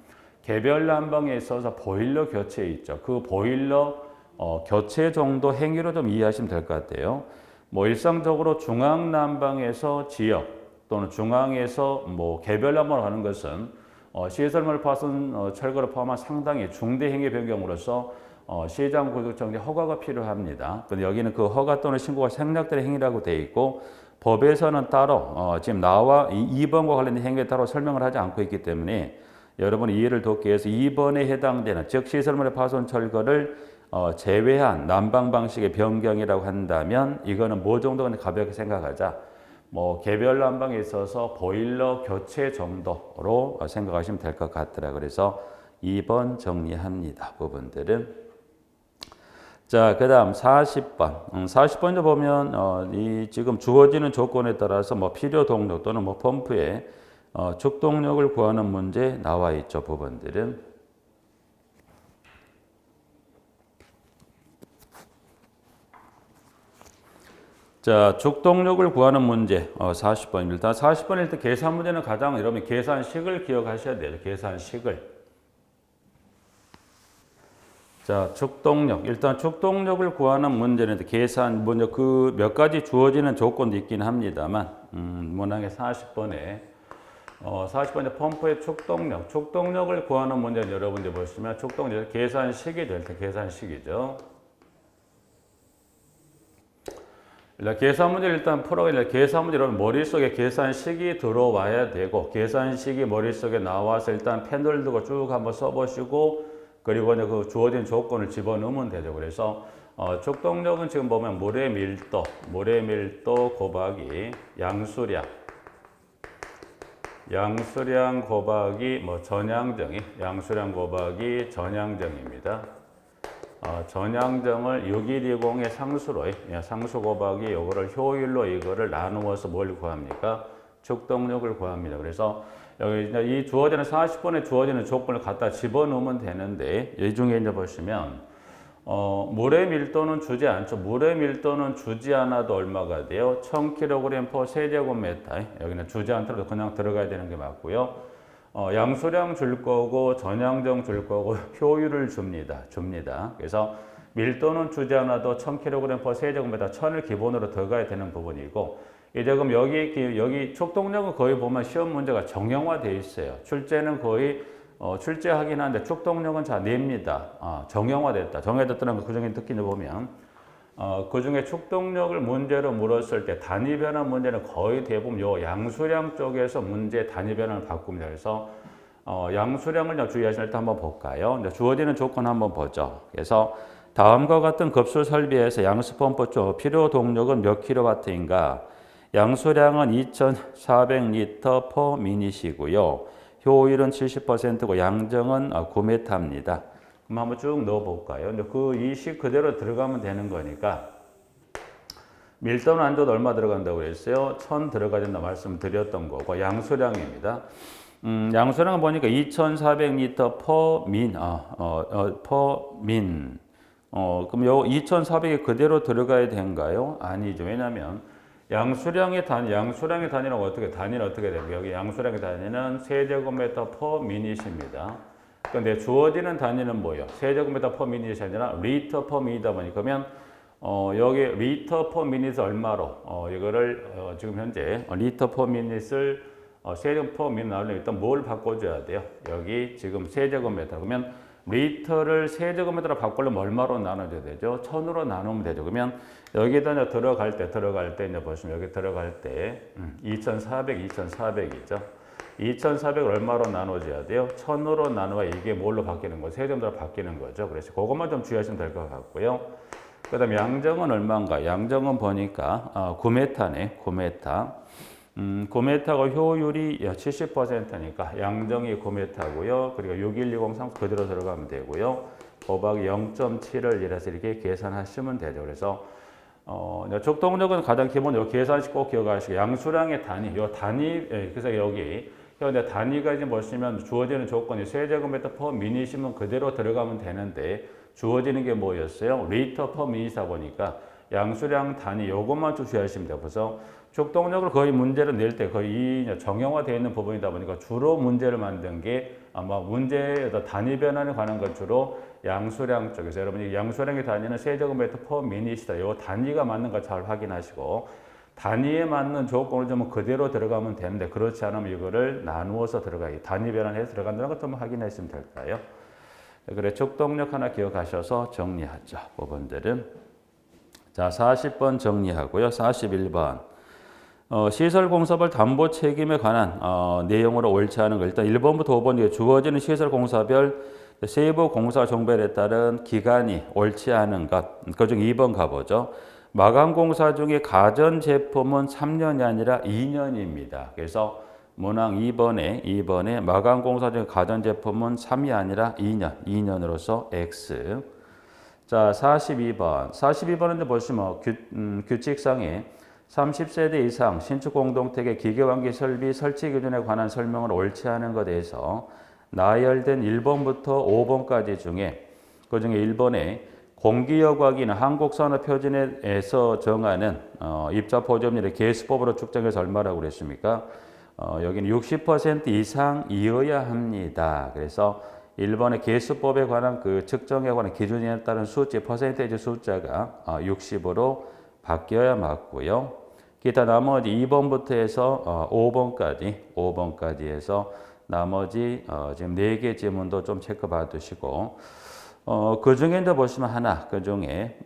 A: 개별 난방에 있어서 보일러 교체 있죠. 그 보일러 교체 정도 행위로 좀 이해하시면 될 것 같아요. 뭐 일상적으로 중앙 난방에서 지역 또는 중앙에서 뭐 개별 난방을 하는 것은 시설물 파손 철거를 포함한 상당히 중대 행위 변경으로서 시장구조청의 허가가 필요합니다. 그런데 여기는 그 허가 또는 신고가 생략된 행위라고 되어 있고 법에서는 따로 지금 나와 2번과 관련된 행위에 따로 설명을 하지 않고 있기 때문에 여러분이 이해를 돕기 위해서 2번에 해당되는 즉 시설물의 파손 철거를 제외한 난방 방식의 변경이라고 한다면 이거는 뭐 정도는 가볍게 생각하자. 뭐 개별 난방에 있어서 보일러 교체 정도로 생각하시면 될 것 같더라. 그래서 2번 정리합니다. 부분들은. 자, 그 다음 40번. 40번에 보면, 이 지금 주어지는 조건에 따라서 뭐 필요 동력 또는 뭐 펌프에 축동력을 구하는 문제 나와 있죠. 부분들은. 자, 축동력을 구하는 문제 40번입니다. 40번일 때 계산 문제는 가장 여러분 계산식을 기억하셔야 돼요. 계산식을. 자, 축동력. 일단 축동력을 구하는 문제는 계산, 먼저 그 몇 가지 주어지는 조건도 있긴 합니다만, 문항의 40번에 40번에 펌프의 축동력을 구하는 문제는 여러분들 보시면 축동력 계산식이 될 때 계산식이죠. 계산 문제 일단 풀어야 계산 문제 여러분 머릿속에 계산식이 들어와야 되고 계산식이 머릿속에 나와서 일단 펜을 두고 쭉 한번 써보시고 그리고 이제 그 주어진 조건을 집어넣으면 되죠. 그래서 축동력은 지금 보면 물의 밀도 곱하기 양수량 곱하기 뭐 양수량 곱하기 전향정입니다. 전향정을 6120의 상수로 상수 곱하기 요거를 효율로 이거를 나누어서 뭘 구합니까? 축동력을 구합니다. 그래서 여기 이 주어지는 40번에 주어지는 조건을 갖다 집어넣으면 되는데 이 중에 이제 보시면 물의 밀도는 주지 않죠. 물의 밀도는 주지 않아도 얼마가 돼요? 1000kg/세제곱미터. 여기는 주지 않더라도 그냥 들어가야 되는 게 맞고요. 양수량 줄 거고 전향정 줄 거고 효율을 줍니다. 그래서 밀도는 주지 않아도 1000kg/s 세제곱미터 1000을 기본으로 들어가야 되는 부분이고 이제 그럼 여기 축동력은 거의 보면 시험 문제가 정형화되어 있어요. 출제는 거의 출제하긴 한데 축동력은 잘 냅니다. 정형화됐다. 정형화됐다는 그 중에 특징을 보면 그 중에 축동력을 문제로 물었을 때 단위 변환 문제는 거의 대부분 요 양수량 쪽에서 문제 단위 변환을 바꿉니다. 그래서 양수량을 주의하시면 일단 한번 볼까요? 주어지는 조건 한번 보죠. 그래서 다음과 같은 급수 설비에서 양수 펌프 쪽 필요 동력은 몇 킬로와트인가? 양수량은 2,400리터 per 미닛이고요. 효율은 70%고 양정은 9m입니다. 그럼 한번 쭉 넣어볼까요? 그 이식 그대로 들어가면 되는 거니까 밀도는 안 줘도 얼마 들어간다고 그랬어요? 1000 들어가야 된다 말씀드렸던 거고 양수량입니다. 양수량은 보니까 2,400리터 per min. 그럼 요 2,400이 그대로 들어가야 되는가요? 아니죠. 왜냐면 양수량의 단위라고 단위는 어떻게 됩니까? 여기 양수량의 단위는 세제곱미터 per minut입니다. 근데 주어지는 단위는 뭐예요? 세제곱미터 per minut이 아니라 리터 per minut이다 보니까 그러면 여기 리터 per minute 얼마로 이거를 지금 현재 리터 per minute을 세제곱 per minute 나오려면 일단 뭘 바꿔줘야 돼요? 여기 지금 세제곱미터 그러면 리터를 세제곱미터로 바꾸려면 얼마로 나눠줘야 되죠? 1000으로 나누면 되죠. 그러면 여기다 들어갈 때 이제 보시면 여기 들어갈 때 2,400이죠. 2,400을 얼마로 나눠줘야 돼요? 1000으로 나누어 이게 뭘로 바뀌는 거죠? 세제곱미터로 바뀌는 거죠. 그래서 그것만 좀 주의하시면 될 것 같고요. 그 다음에 양정은 얼마인가? 양정은 보니까 9m네. 9m. 9m가 효율이 70%니까 양정이 9m고요. 그리고 6120 상수 그대로 들어가면 되고요. 곱하기 0.7을 이래서 이렇게 계산하시면 되죠. 그래서 적동력은 가장 기본 요 계산식 꼭 기억하시고 양수량의 단위, 요 단위 그래서 여기 근데 단위가 이제 보시면 주어지는 조건이 세제곱미터 per minut이면 그대로 들어가면 되는데 주어지는 게 뭐였어요? 리터 per minut이다 보니까 양수량 단위 요것만 좀 주의하시면 돼요. 그래서 적동력을 거의 문제를 낼 때 거의 정형화되어 있는 부분이다 보니까 주로 문제를 만든 게 아마 문제의 단위 변환에 관한 것 주로 양수량 쪽에서 여러분이 양수량의 단위는 세제곱미터 per minut이다. 요 단위가 맞는 거 잘 확인하시고 단위에 맞는 조건을 좀 그대로 들어가면 되는데 그렇지 않으면 이거를 나누어서 들어가기 단위 변환해서 들어간다는 것도 한번 확인하시면 될까요? 그래 적동력 하나 기억하셔서 정리하죠. 부분들은 자 40번 정리하고요. 41번 시설 공사별 담보 책임에 관한 내용으로 옳지 않은 거 일단 1번부터 5번 주어지는 시설 공사별 세부 공사 종별에 따른 기간이 옳지 않은 것. 그중 2번 가보죠. 마감 공사 중에 가전 제품은 3년이 아니라 2년입니다. 그래서 문항 2번에 마감 공사 중에 가전 제품은 3이 아니라 2년으로서 X. 자, 42번은 보시면 규칙상에 30세대 이상 신축 공동택의 기계환기 설비 설치 기준에 관한 설명을 옳지 않은 것에 대해서 나열된 1번부터 5번까지 중에 그중에 1번에 공기여과기는 한국산업표준에서 정하는 입자 포접률의 계수법으로 측정해서 얼마라고 그랬습니까? 여기는 60% 이상이어야 합니다. 그래서 1번의 계수법에 관한 그 측정에 관한 기준에 따른 숫자, 퍼센테이지 숫자가 60으로 바뀌어야 맞고요. 기타 나머지 2번부터 해서 5번까지 해서 나머지 지금 4개 지문도 좀 체크 받으시고 그 중에 이제 보시면 하나 그 중에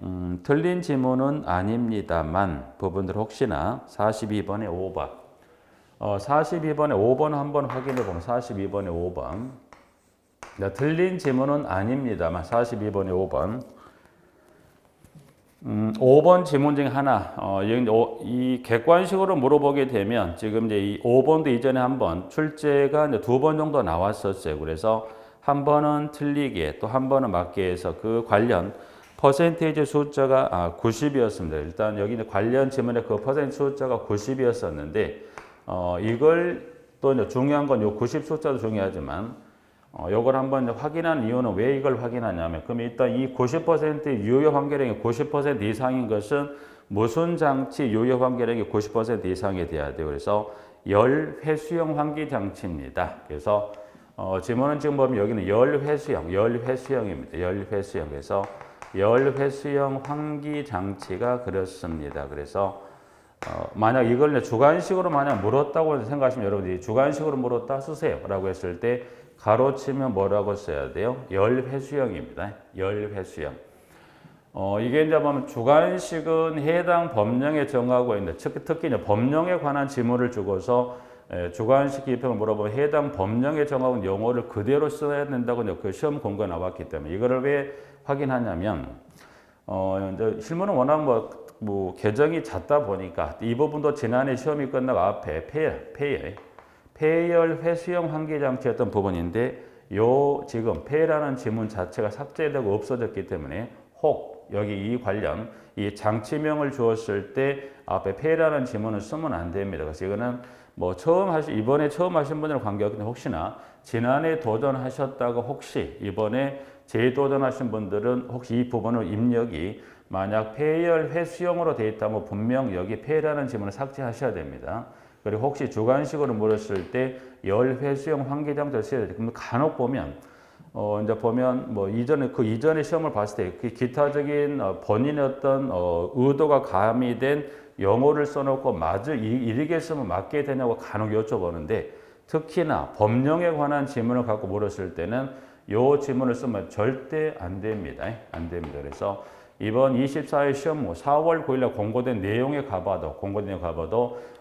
A: 틀린 지문은 아닙니다만 부분들 혹시나 42번에 5번 42번에 5번 한번 확인해 보면 42번에 5번 틀린 지문은 아닙니다만 42번에 5번 5번 지문 중에 하나, 이 객관식으로 물어보게 되면 지금 이제 이 5번도 이전에 한번 출제가 이제 2번 정도 나왔었어요. 그래서 한 번은 틀리게 또 한 번은 맞게 해서 그 관련 퍼센테이지 숫자가 90이었습니다. 일단 여기 이제 관련 지문에 그 퍼센트 숫자가 90이었었는데, 이걸 또 이제 중요한 건 요 90 숫자도 중요하지만 요걸 한번 확인한 이유는 왜 이걸 확인하냐면 그럼 일단 이 90% 유효 환기량이 90% 이상인 것은 무슨 장치 유효 환기량이 90% 이상이 돼야 돼요. 그래서 열 회수용 환기 장치입니다. 그래서 지문은 지금 보면 여기는 열회수형입니다. 열회수형. 그래서 열회수형 환기 장치가 그렇습니다. 그래서 만약 이걸 주관식으로 만약 물었다고 생각하시면 여러분들이 주관식으로 물었다 쓰세요라고 했을 때 가로치면 뭐라고 써야 돼요? 열회수형입니다. 열회수형. 이게 이제 보면 주관식은 해당 법령에 정하고 있는 특히 이제 법령에 관한 지문을 주고서 주관식 기평을 물어보면 해당 법령에 정하고 있는 용어를 그대로 써야 된다고 그 시험 공고에 나왔기 때문에 이거를 왜 확인하냐면 이제 실무는 워낙 뭐 개정이 잦다 보니까 이 부분도 지난해 시험이 끝나고 앞에 폐열 회수형 환기 장치였던 부분인데 지금 폐라는 지문 자체가 삭제되고 없어졌기 때문에 혹 여기 이 관련 이 장치명을 주었을 때 앞에 폐라는 지문을 쓰면 안 됩니다. 그래서 이거는 뭐 이번에 처음 하신 분들은 관계없는데 혹시나 지난해 도전하셨다가 혹시 이번에 재도전하신 분들은 혹시 이 부분을 입력이 만약 폐열 회수형으로 되어 있다면 분명 여기 폐라는 지문을 삭제하셔야 됩니다. 그리고 혹시 주관식으로 물었을 때 열 회수형 환기장치를 써야 돼요. 그럼 간혹 보면 이제 보면 뭐 이전에 시험을 봤을 때 그 기타적인 본인의 어떤 의도가 가미된 영어를 써놓고 이렇게 쓰면 맞게 되냐고 간혹 여쭤보는데 특히나 법령에 관한 지문을 갖고 물었을 때는 이 지문을 쓰면 절대 안 됩니다. 안 됩니다. 그래서 이번 24회 시험 4월 9일에 공고된 내용에 가봐도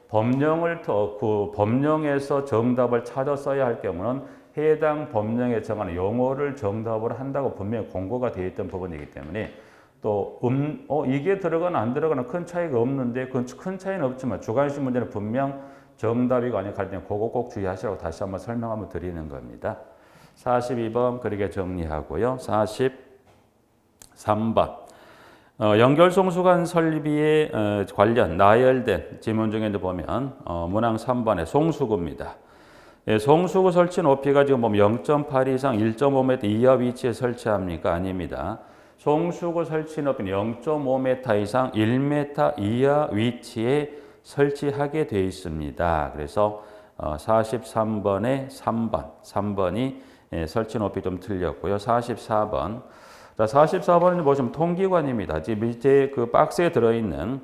A: 그 법령에서 정답을 찾아 써야 할 경우는 해당 법령에 정하는 용어를 정답으로 한다고 분명히 공고가 되어 있던 부분이기 때문에 또 이게 들어가나 안 들어가나 큰 차이가 없는데 큰 차이는 없지만 주관식 문제는 분명 정답이고 아니고 갈 때는 그거 꼭 주의하시라고 다시 한번 설명하면 드리는 겁니다. 42번 그렇게 정리하고요. 43번 연결송수관 설비에 관련 나열된 지문 중에 보면 문항 3번에 송수구입니다. 송수구 설치 높이가 지금 보면 0.8 이상 1.5m 이하 위치에 설치합니까? 아닙니다. 송수구 설치 높이는 0.5m 이상 1m 이하 위치에 설치하게 되어 있습니다. 그래서 43번에 3번이 설치 높이 좀 틀렸고요. 44번. 자, 44번은 보시면 통기관입니다. 지금 밑에 그 박스에 들어있는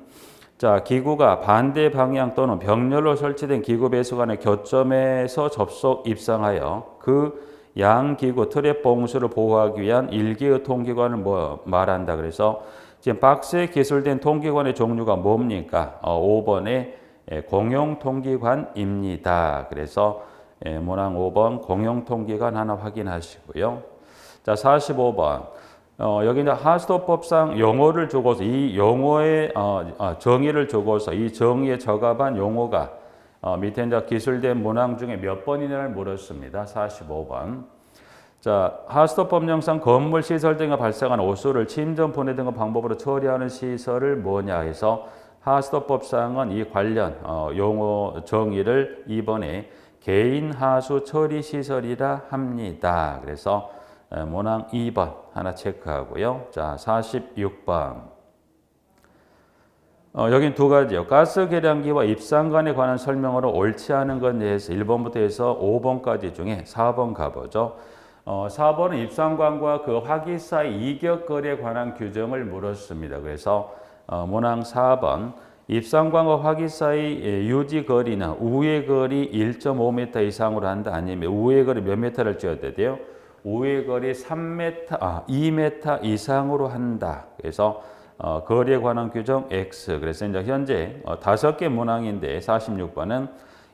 A: 기구가 반대 방향 또는 병렬로 설치된 기구 배수관의 교점에서 접속 입상하여 그 양 기구 트랩 봉수를 보호하기 위한 일개의 통기관을 말한다. 그래서 지금 박스에 기술된 통기관의 종류가 뭡니까? 5번에 공용 통기관입니다. 그래서 문항 5번 공용 통기관 하나 확인하시고요. 자, 45번. 여기 이제 하수도법상 용어를 주고서 이 용어의 정의를 주고서 이 정의에 적합한 용어가 밑에 이제 기술된 문항 중에 몇 번이냐를 물었습니다. 45번. 자, 하수도법령상 건물 시설 등에 발생하는 오수를 침전 분해 등의 방법으로 처리하는 시설을 뭐냐 해서 하수도법상은 이 관련 용어 정의를 이번에 개인 하수 처리 시설이라 합니다. 그래서 문항 2번 하나 체크하고요. 자, 46번. 여긴 두 가지요. 가스 계량기와 입상관에 관한 설명으로 옳지 않은 것에 대해서 1번부터 해서 5번까지 중에 4번 가보죠. 4번은 입상관과 그 화기 사이 이격거리에 관한 규정을 물었습니다. 그래서 문항 4번 입상관과 화기 사이 유지거리는 우회 거리 1.5m 이상으로 한다. 아니면 우회 거리 몇 메타를 쥐어야 돼요? 우회 거리 2m 이상으로 한다. 그래서 거리에 관한 규정 X. 그래서 이제 현재 5개 문항인데 46번은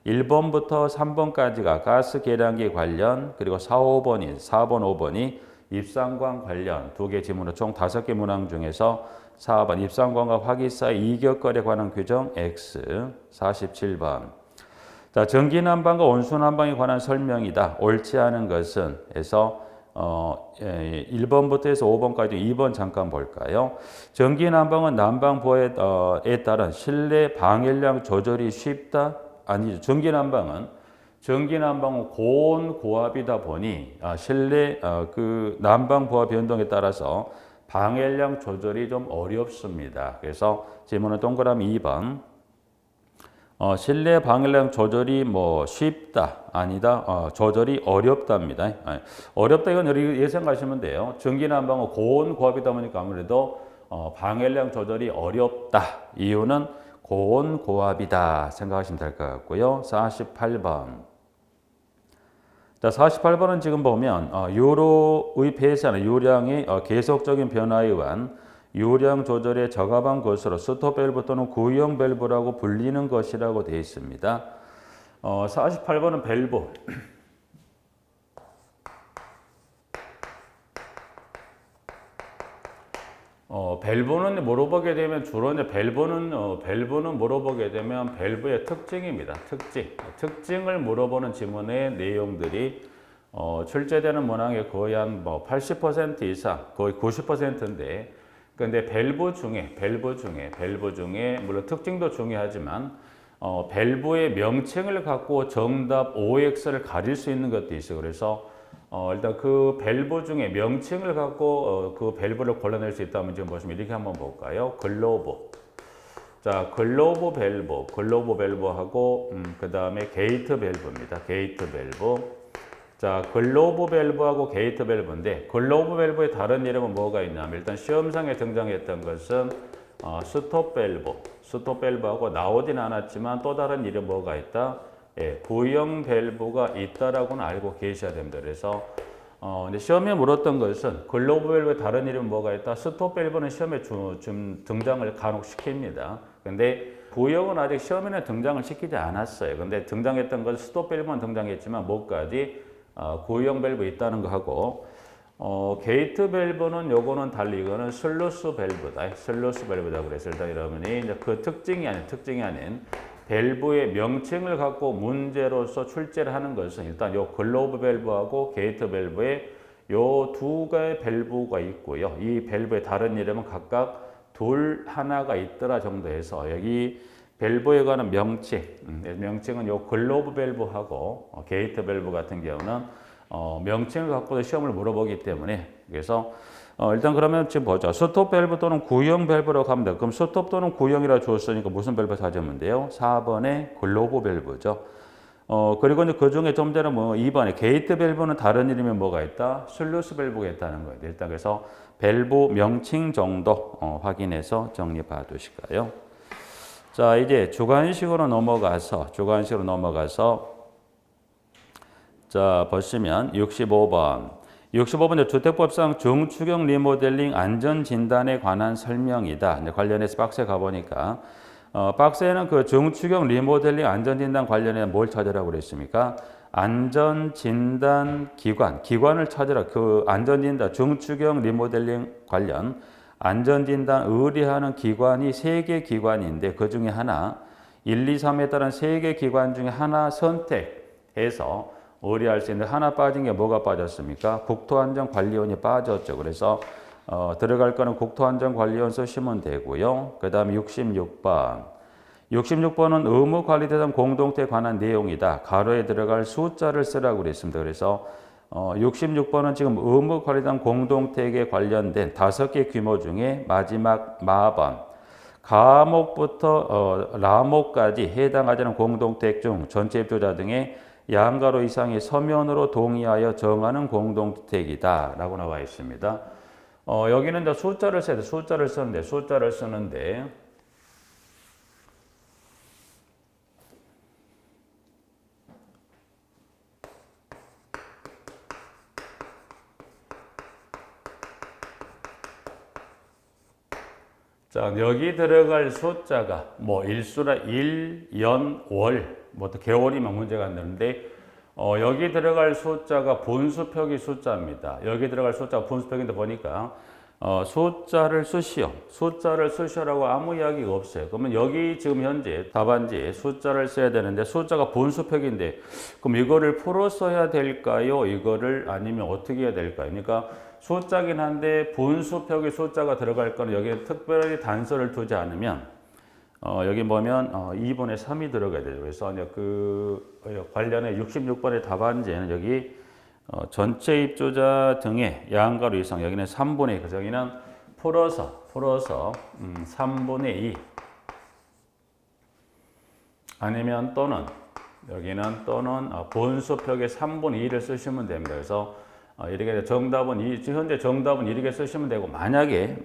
A: 1번부터 3번까지가 가스 계량기 관련, 그리고 4번, 5번이 입상관 관련 두 개 지문으로 총 5개 문항 중에서 4번 입상관과 화기 사이 이격거리에 관한 규정 X. 47번. 자, 전기난방과 온수난방에 관한 설명이다. 옳지 않은 것은 해서 1번부터 해서 5번까지 2번 잠깐 볼까요? 전기난방은 난방보호에 따른 실내 방열량 조절이 쉽다? 아니죠. 전기난방은 고온 고압이다 보니 실내 그 난방보호 변동에 따라서 방열량 조절이 좀 어렵습니다. 그래서 질문은 동그라미 2번. 실내 방열량 조절이 뭐 쉽다, 아니다, 조절이 어렵답니다. 어렵다 이건 이렇게 생각하시면 돼요. 전기난방은 고온 고압이다 보니까 아무래도 방열량 조절이 어렵다. 이유는 고온 고압이다 생각하시면 될 것 같고요. 48번. 자, 48번은 지금 보면 유로의 폐쇄나 유량의 계속적인 변화에 의한 유량 조절에 적합한 것으로 스톱 밸브 또는 구형 밸브라고 불리는 것이라고 되어 있습니다. 48번은 밸브. 밸브는 물어보게 되면 주로 이제 밸브는 물어보게 되면 밸브의 특징입니다. 특징을 물어보는 지문의 내용들이 출제되는 문항의 거의 한 뭐 80% 이상, 거의 90%인데, 근데 밸브 중에 물론 특징도 중요하지만 밸브의 명칭을 갖고 정답 OX를 가릴 수 있는 것도 있어요. 그래서 일단 그 밸브 중에 명칭을 갖고 그 밸브를 골라낼 수 있다면 지금 보시면 이렇게 한번 볼까요? 글로브. 자, 글로브 밸브하고 그 다음에 게이트 밸브입니다. 게이트 밸브. 자, 글로브 밸브하고 게이트 밸브인데 글로브 밸브의 다른 이름은 뭐가 있냐면 일단 시험상에 등장했던 것은 스톱 밸브하고 나오진 않았지만 또 다른 이름 뭐가 있다? 예, 구형 밸브가 있다라고는 알고 계셔야 됩니다. 그래서 근데 시험에 물었던 것은 글로브 밸브의 다른 이름은 뭐가 있다? 스톱 밸브는 시험에 좀 등장을 간혹 시킵니다. 근데 구형은 아직 시험에는 등장을 시키지 않았어요. 근데 등장했던 것은 스톱 밸브만 등장했지만 뭐까지 구형 밸브 있다는 거 하고 게이트 밸브는 요거는 달리 이거는 슬루스 밸브다. 슬루스 밸브다 그래서 일단 이러면이 이제 그 특징이 아닌 밸브의 명칭을 갖고 문제로서 출제를 하는 것은 일단 요 글로브 밸브하고 게이트 밸브에 요 두 개의 밸브가 있고요. 이 밸브의 다른 이름은 각각 하나가 있더라 정도에서 여기 밸브에 관한 명칭은 요 글로브 밸브하고 게이트 밸브 같은 경우는 명칭을 갖고도 시험을 물어보기 때문에 그래서 일단 그러면 지금 보죠. 스톱 밸브 또는 구형 밸브라고 하면 돼요. 그럼 스톱 또는 구형이라 주었으니까 무슨 밸브 찾으면 돼요? 4번에 글로브 밸브죠. 그리고 이제 그 중에 좀 전에 2번에 게이트 밸브는 다른 이름이 뭐가 있다? 슬루스 밸브가 있다는 거예요. 일단 그래서 밸브 명칭 정도 확인해서 정리 봐두실까요? 자, 이제 주관식으로 넘어가서 자, 보시면 65번 주택법상 중추경 리모델링 안전진단에 관한 설명이다. 이제 관련해서 박스에 가보니까 박스에는 그 중추경 리모델링 안전진단 관련해 뭘 찾으라고 그랬습니까? 안전진단 기관을 찾으라. 그 안전진단 중추경 리모델링 관련 안전진단 의뢰하는 기관이 3개 기관인데 그 중에 하나 1, 2, 3에 따른 3개 기관 중에 하나 선택해서 의뢰할 수 있는데 하나 빠진 게 뭐가 빠졌습니까? 국토안전관리원이 빠졌죠. 그래서 들어갈 거는 국토안전관리원 쓰시면 되고요. 그 다음에 66번은 의무관리 대상 공동체에 관한 내용이다. 가로에 들어갈 숫자를 쓰라고 그랬습니다. 그래서 66번은 지금 의무관리단 공동택에 관련된 5개 규모 중에 마지막 마번 가목부터 라목까지 해당하지 않은 공동택 중 전체 입주자 등의 양가로 이상의 서면으로 동의하여 정하는 공동택이다 라고 나와 있습니다. 여기는 이제 숫자를 써야 돼. 숫자를 쓰는데 자, 여기 들어갈 숫자가 뭐 일수라 1, 연, 월, 뭐 또 개월이면 문제가 안 되는데 여기 들어갈 숫자가 분수표기 숫자입니다. 여기 들어갈 숫자가 분수표기인데 보니까 숫자를 쓰시오라고 아무 이야기가 없어요. 그러면 여기 지금 현재 답안지에 숫자를 써야 되는데 숫자가 분수표기인데 그럼 이거를 풀어 써야 될까요? 이거를 아니면 어떻게 해야 될까요? 그러니까 숫자긴 한데 분수표기 숫자가 들어갈 거는 여기에 특별히 단서를 두지 않으면 여기 보면 2분의 3이 들어가야 되죠. 그래서 그 관련해 66번의 답안지에는 여기 전체 입주자 등의 양가로 이상 여기는 3분의 2 그래서 여기는 풀어서 3분의 2 아니면 또는 여기는 또는 본수표의 3분의 2를 쓰시면 됩니다. 그래서 이렇게 정답은 현재 정답은 이렇게 쓰시면 되고 만약에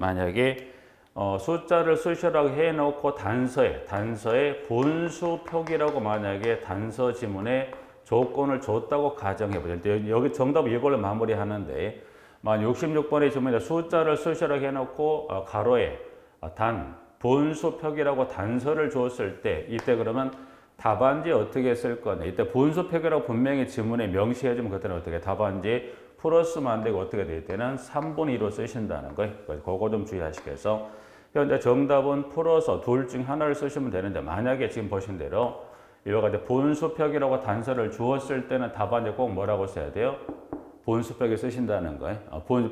A: 숫자를 쓰시라고 해놓고 단서에 본수표기라고 만약에 단서 지문에 조건을 줬다고 가정해보죠. 여기 정답 이걸로 마무리하는데 만 66번의 질문에 숫자를 쓰시라고 해놓고 가로에 본수표기라고 단서를 줬을 때 이때 그러면 답안지 어떻게 쓸 거냐. 이때 본수표기라고 분명히 지문에 명시해주면 그때는 어떻게 답안지 플러스만 안 되고 어떻게 될 때는 3분의 2로 쓰신다는 거예요. 그거 좀 주의하시겠어. 현재 정답은 풀어서 둘 중 하나를 쓰시면 되는데 만약에 지금 보신 대로 이와 같이 본수표기라고 단서를 주었을 때는 답안지 꼭 뭐라고 써야 돼요? 본수표기 쓰신다는 거예요.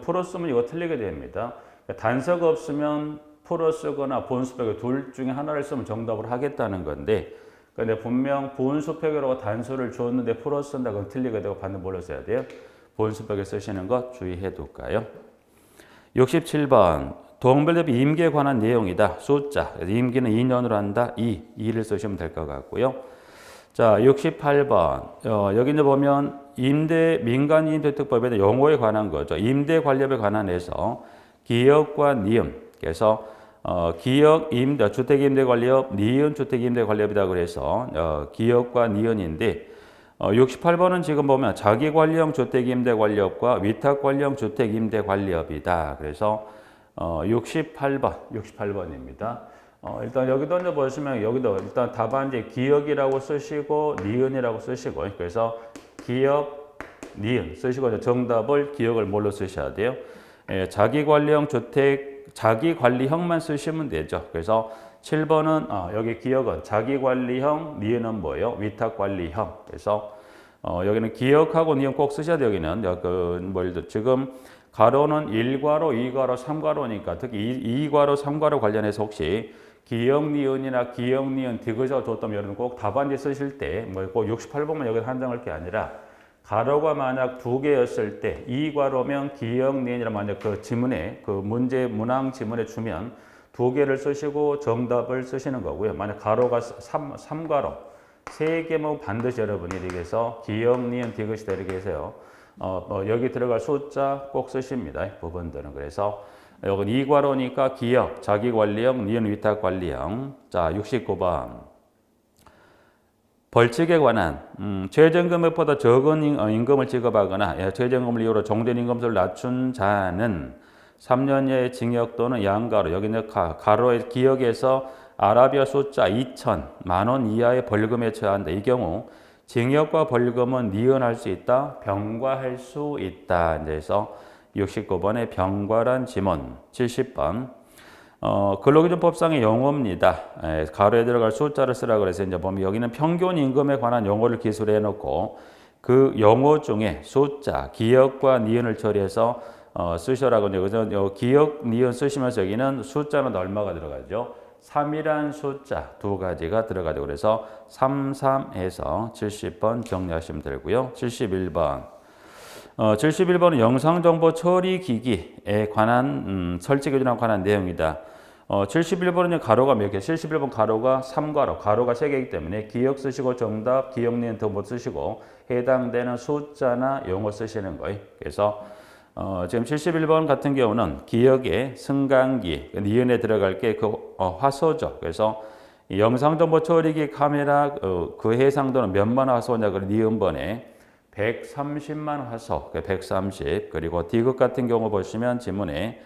A: 풀어 쓰면 이거 틀리게 됩니다. 단서가 없으면 풀어 쓰거나 본수표기 둘 중에 하나를 쓰면 정답을 하겠다는 건데 근데 분명 본수표기라고 단서를 줬는데 풀어 쓴다 그건 틀리게 되고 반드시 뭘로 써야 돼요? 본수표기 쓰시는 것 주의해 둘까요? 67번 동별 대비 임기에 관한 내용이다. 숫자 임기는 2년으로 한다. 2를 쓰시면 될 것 같고요. 자 68번 여기 이제 보면 민간임대특법에 대한 용어에 관한 거죠. 임대 관리업에 관한해서 기역과 니은 그래서 기역 임대 주택임대관리업 니은 주택임대관리업이다 그래서 기역과 니은인데 68번은 지금 보면 자기관리형 주택임대관리업과 위탁관리형 주택임대관리업이다. 그래서 68번입니다. 일단 여기도 이제 보시면 여기도 일단 답안지 기역이라고 쓰시고 니은이라고 쓰시고 그래서 기역, 니은 쓰시고 정답을 기역을 뭘로 쓰셔야 돼요? 자기관리형 주택, 자기관리형만 쓰시면 되죠. 그래서 7번은 여기 기역은 자기관리형, 니은은 뭐예요? 위탁관리형. 그래서 여기는 기역하고 니은 꼭 쓰셔야 돼요. 여기는 지금 가로는 1괄호, 2괄호, 3괄호니까 특히 2괄호, 3괄호 관련해서 혹시 기역, 니은이나 기역, 니은 디귿자가 줬다면 여러분 꼭 답안지 쓰실 때 꼭 68번만 여기서 한정할 게 아니라 가로가 만약 두 개였을 때 2괄호면 기역, 니은이라 만약 그 지문에 그 문제 문항 지문에 주면 두 개를 쓰시고 정답을 쓰시는 거고요. 만약 가로가 3괄호 세 개면 반드시 여러분이 이렇게 해서 기역, 니은, 디귿이다 이렇게 해서요. 여기 들어갈 숫자 꼭 쓰십니다. 부분들은. 그래서 여기 2괄호니까 기역, 자기관리형, 니은 위탁관리형. 자, 69번. 벌칙에 관한 최저임금액보다 적은 임금을 지급하거나 최저임금을 이유로 종전임금수를 낮춘 자는 3년 이하의 징역 또는 양가로 여기는 가로의 기역에서 아라비아 숫자 2,000 만원 이하의 벌금에 처한다. 이 경우 징역과 벌금은 니은할 수 있다, 병과할 수 있다. 그래서 69번의 병과란 지문, 70번 근로기준법상의 용어입니다. 가로에 들어갈 숫자를 쓰라 그래서 이제 보면 여기는 평균 임금에 관한 용어를 기술해 놓고 그 용어 중에 숫자, 기역과 니은을 처리해서 쓰셔라고 여기서 기역, 니은 쓰시면서 여기는 숫자는 얼마가 들어가죠? 3이란 숫자 두 가지가 들어가죠. 그래서 33해서 70번 정리하시면 되고요. 71번. 71번은 영상정보 처리 기기에 관한 설치 기준에 관한 내용이다. 71번은 가로가 몇 개? 71번 가로가 3괄호, 가로가 3개이기 때문에 기역 쓰시고 정답, 기역 니은 더 못 쓰시고 해당되는 숫자나 용어 쓰시는 거예요. 그래서 지금 71번 같은 경우는 기역에 승강기, 니은에 들어갈 게 그 화소죠. 그래서 영상정보 처리기 카메라 그 해상도는 몇만 화소냐? 그 니은번에 130만 화소, 130. 그리고 디귿 같은 경우 보시면 지문에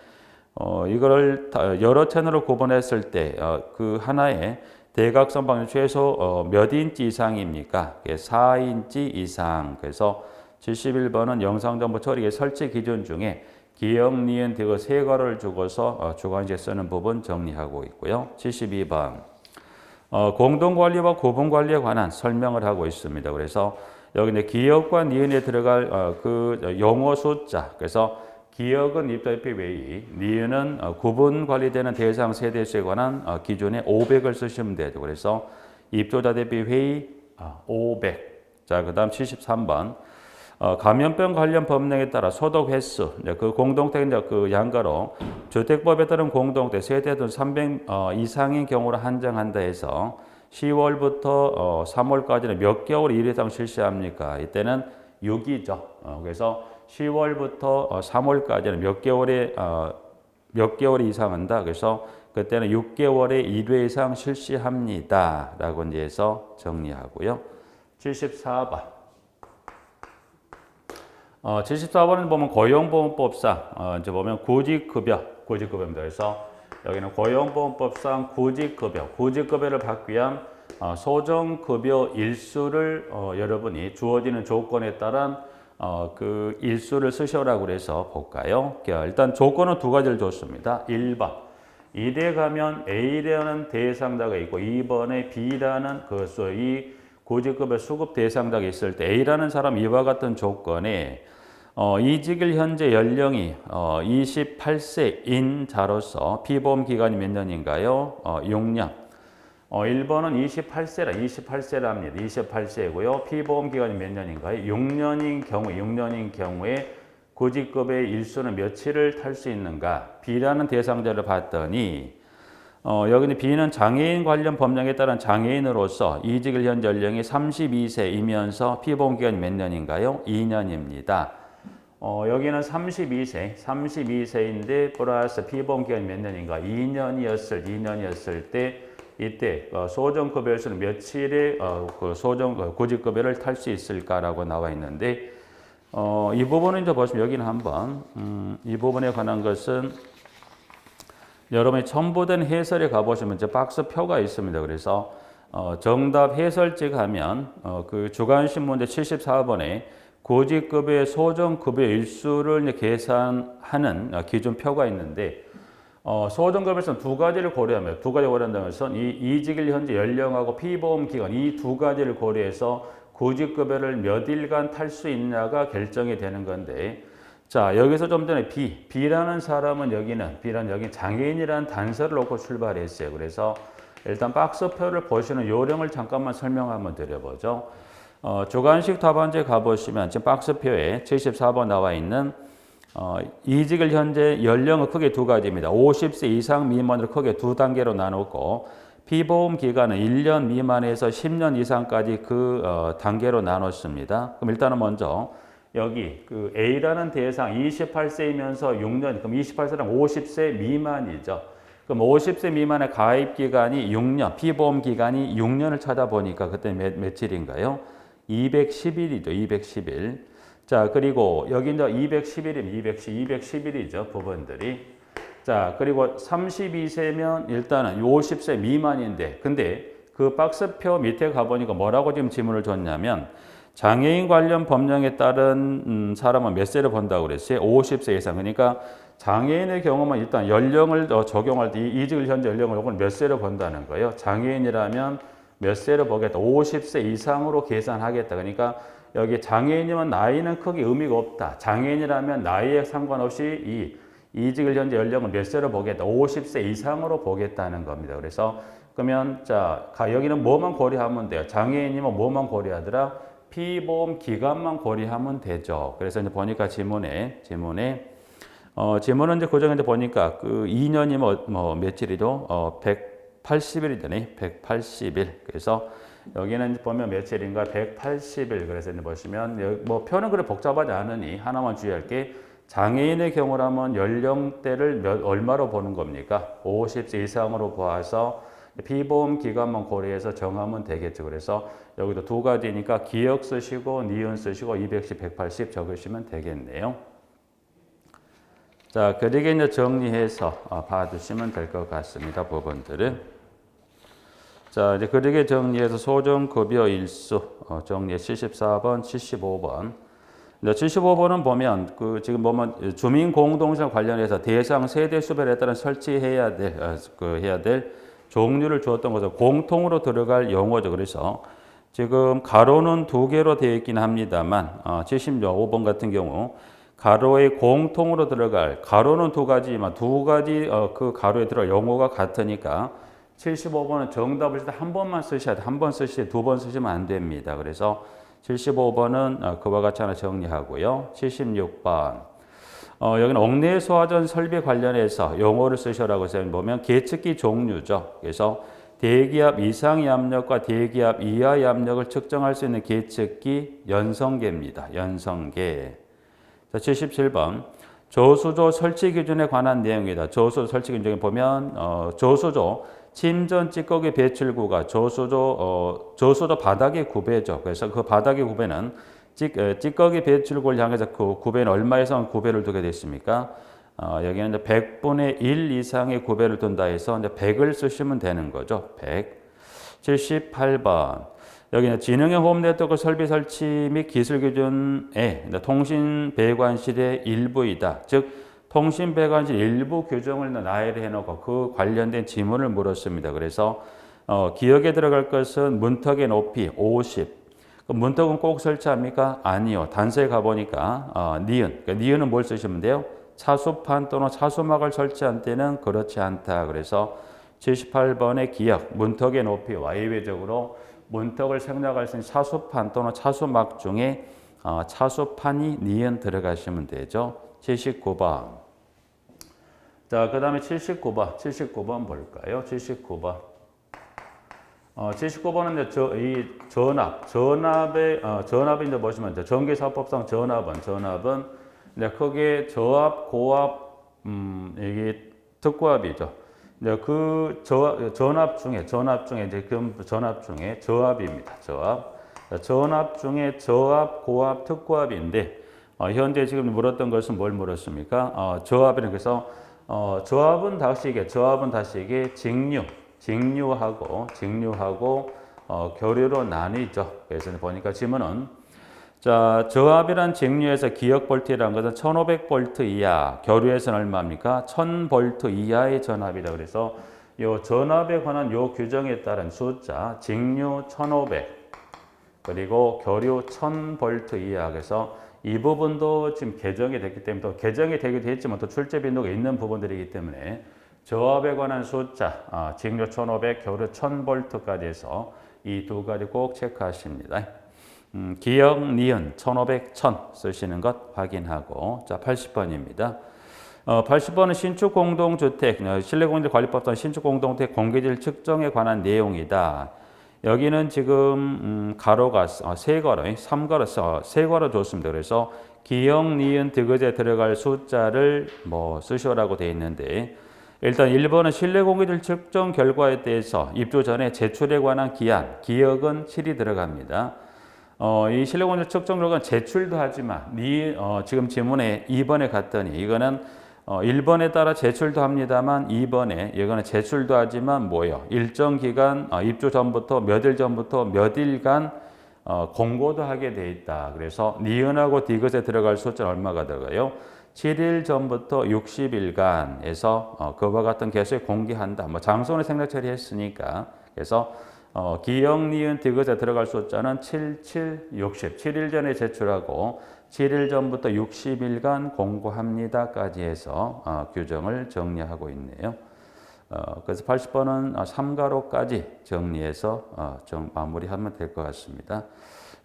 A: 이거를 여러 채널로 구분했을 때 그 하나의 대각선 방향 최소 몇 인치 이상입니까? 4인치 이상. 그래서 71번은 영상정보 처리기 설치 기준 중에 기역, 니은, 디귿 세 가로를 주고서 주관식에 쓰는 부분 정리하고 있고요. 72번 공동관리와 구분관리에 관한 설명을 하고 있습니다. 그래서 여기 이제 기역과 니은에 들어갈 그 용어 숫자. 그래서 기역은 입자 대비 웨이, 니은은 구분 관리되는 대상 세대수에 관한 기준에 500을 쓰시면 되죠. 그래서 입조자 대비 회의 500. 자, 그다음 73번. 감염병 관련 법령에 따라 소독 횟수, 그 공동태 그 양가로 주택법에 따른 공동태 세대 등 300 이상인 경우를 한정한다 해서 10월부터 3월까지는 몇 개월 일 이상 실시합니까? 이때는 6이죠. 그래서 10월부터 3월까지는 몇 개월 이상 한다. 그래서 그때는 6개월에 1회 이상 실시합니다. 라고 이제 해서 정리하고요. 74번. 74번은 보면 고용보험법상 이제 보면 구직급여입니다. 그래서 여기는 고용보험법상 구직급여를 받기 위한 소정급여 일수를 여러분이 주어지는 조건에 따른 그 일수를 쓰셔라고 그래서 볼까요? 일단 조건은 두 가지를 줬습니다. 1번 이대 가면 A라는 대상자가 있고 2번에 B라는 이 구직급여 수급 대상자가 있을 때 A라는 사람 이와 같은 조건에 이직일 현재 연령이 28세인 자로서 피보험 기간이 몇 년인가요? 6년. 1번은 28세랍니다. 28세고요. 피보험 기간이 몇 년인가요? 6년인 경우에 구직급여의 일수는 며칠을 탈 수 있는가? B라는 대상자를 봤더니 여기는 B는 장애인 관련 법령에 따른 장애인으로서 이직일 현재 연령이 32세이면서 피보험 기간이 몇 년인가요? 2년입니다. 여기는 32세인데 플러스 피보험 기간이 몇 년인가? 2년이었을 때 이때 소정급여일수는 며칠에 구직급여를 탈 수 있을까라고 나와 있는데 이 부분은 이제 보시면 여기는 한번 이 부분에 관한 것은 여러분이 첨부된 해설에 가보시면 이제 박스표가 있습니다. 그래서 정답 해설지 가면 그 주간신문제 74번에 구직급여의 소정급여 일수를 이제 계산하는 기준표가 있는데 소정급여에서는 두 가지를 고려한다는 것은 이 이직일 현재 연령하고 피보험 기간 이 두 가지를 고려해서 구직급여를 몇 일간 탈 수 있냐가 결정이 되는 건데 자 여기서 좀 전에 B라는 사람은 여기 장애인이라는 단서를 놓고 출발했어요. 그래서 일단 박스표를 보시는 요령을 잠깐만 설명 한번 드려보죠. 주관식 답안지에 가보시면 지금 박스표에 74번 나와 있는 이직을 현재 연령은 크게 두 가지입니다. 50세 이상 미만으로 크게 두 단계로 나눴고 피보험 기간은 1년 미만에서 10년 이상까지 그 단계로 나눴습니다. 그럼 일단은 먼저 여기 그 A라는 대상 28세이면서 6년, 그럼 28세랑 50세 미만이죠. 그럼 50세 미만의 가입 기간이 6년, 피보험 기간이 6년을 찾아보니까 그때 며칠인가요? 210일이죠. 210일. 자, 그리고 여기 이제 210일이죠. 부분들이. 자, 그리고 32세면 일단은 50세 미만인데, 근데 그 박스표 밑에 가보니까 뭐라고 지금 지문을 줬냐면, 장애인 관련 법령에 따른 사람은 몇 세를 본다고 그랬어요? 50세 이상. 그러니까 장애인의 경우만 일단 연령을 적용할 때 이직을 현재 연령을 요건 몇 세를 본다는 거예요. 장애인이라면 몇 세를 보겠다. 50세 이상으로 계산하겠다. 그러니까 여기 장애인이면 나이는 크게 의미가 없다. 장애인이라면 나이에 상관없이 이직을 현재 연령을 몇 세로 보겠다. 50세 이상으로 보겠다는 겁니다. 그래서 그러면 자 여기는 뭐만 고려하면 돼요? 장애인이면 뭐만 고려하더라? 피보험 기간만 고려하면 되죠. 그래서 이제 보니까 지문은 이제 고정에 이제 보니까 그 2년이면 뭐 며칠이죠? 180일이더니 180일. 그래서 여기는 보면 며칠인가 180일. 그래서 이제 보시면 뭐 표는 그렇게 복잡하지 않으니 하나만 주의할 게 장애인의 경우라면 연령대를 얼마로 보는 겁니까? 50세 이상으로 보아서 피보험 기간만 고려해서 정하면 되겠죠. 그래서 여기도 두 가지니까 기억 쓰시고 니은 쓰시고 210, 180 적으시면 되겠네요. 자, 그렇게 이제 정리해서 봐두시면 될 것 같습니다. 부분들은. 자, 이제 그렇게 정리해서 소정급여 일수 정리해 74번, 75번. 75번은 보면 지금 보면 주민공동체 관련해서 대상 세대 수별에 따라 설치해야 될 종류를 주었던 것은 공통으로 들어갈 용어죠. 그래서 지금 가로는 두 개로 되어 있긴 합니다만 75번 같은 경우 가로에 공통으로 들어갈 가로는 두 가지지만 두 가지 그 가로에 들어갈 용어가 같으니까 75번은 정답을 한 번만 쓰셔야 돼. 한 번 쓰시지 두 번 쓰시면 안 됩니다. 그래서 75번은 그와 같이 하나 정리하고요. 76번. 여기는 옥내 소화전 설비 관련해서 용어를 쓰셔라고 보면 계측기 종류죠. 그래서 대기압 이상의 압력과 대기압 이하의 압력을 측정할 수 있는 계측기 연성계입니다. 연성계. 자, 77번. 저수조 설치 기준에 관한 내용이다. 저수조 설치 기준에 보면 저수조 침전 찌꺼기 배출구가 저수조 바닥의 구배죠. 그래서 그 바닥의 구배는 찌꺼기 배출구를 향해서 그 구배는 얼마 이상 구배를 두게 됐습니까? 여기는 이제 100분의 1 이상의 구배를 둔다 해서 이제 100을 쓰시면 되는 거죠. 100. 78번. 여기는 지능형 홈 네트워크 설비 설치 및 기술 기준의 통신 배관실의 일부이다. 즉 통신 배관실 일부 규정을 나열해 놓고 그 관련된 지문을 물었습니다. 그래서 기억에 들어갈 것은 문턱의 높이 50. 문턱은 꼭 설치합니까? 아니요. 단서에 가보니까 니은. 그러니까 니은은 뭘 쓰시면 돼요? 차수판 또는 차수막을 설치한 때는 그렇지 않다. 그래서 78번의 기억, 문턱의 높이와 예외적으로 문턱을 생략할 수 있는 차수판 또는 차수막 중에 차수판이 니은 들어가시면 되죠. 79번. 자, 그 다음에 79번. 79번 볼까요? 79번. 79번은 이제 이 전압이 이제 보시면 이제 전기사업법상 전압은 이제 크게 저압, 고압, 이게 특고압이죠. 이제 그 전압 중에 이제 그 전압 중에 저압입니다. 전압 중에 저압, 고압, 특고압인데 현재 지금 물었던 것은 뭘 물었습니까? 저압이는 그래서 저압은 다시 이게 직류하고 교류로 나뉘죠. 그래서 보니까 지문은 자, 저압이란 직류에서 기억 볼트라는 것은 1500볼트 이하, 교류에서는 얼마입니까? 1000볼트 이하의 전압이다. 그래서 요 전압에 관한 요 규정에 따른 숫자, 직류 1500, 그리고 교류 1000볼트 이하. 그래서 이 부분도 지금 개정이 됐기 때문에 또 개정이 되기도 했지만 또 출제 빈도가 있는 부분들이기 때문에 저압에 관한 숫자, 직류 1500, 교류 1000볼트까지 해서 이 두 가지 꼭 체크하십니다. 기억, 니은, 1500, 1000 쓰시는 것 확인하고. 자, 80번입니다. 80번은 신축 공동주택, 실내공인관리법상 신축 공동주택 공개질 측정에 관한 내용이다. 여기는 지금 가로가 세 가로, 3가로, 세 가로 줬습니다. 그래서 기억, 니은, 디귿에 들어갈 숫자를 쓰시라고 되어 있는데 일단 1번은 실내공개질 측정 결과에 대해서 입주 전에 제출에 관한 기한, 기억은 7이 들어갑니다. 이 실내공개질 측정 결과는 제출도 하지만 지금 지문에 2번에 갔더니 이거는 1번에 따라 제출도 합니다만 2번에 이거는 제출도 하지만 일정 기간 입주 전부터 몇 일 전부터 몇 일간 공고도 하게 돼 있다. 그래서 니은하고 디귿에 들어갈 숫자는 얼마가 들어가요? 7일 전부터 60일간에서 그와 같은 개수에 공개한다. 장소는 생략 처리했으니까. 그래서 기억, 니은, 디귿에 들어갈 숫자는 7, 7, 60. 7일 전에 제출하고 7일 전부터 60일간 공고합니다까지 해서 규정을 정리하고 있네요. 그래서 80번은 3가로까지 정리해서 마무리하면 될 것 같습니다.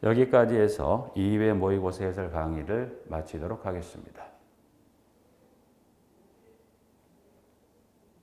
A: 여기까지 해서 2회 모의고사 해설 강의를 마치도록 하겠습니다.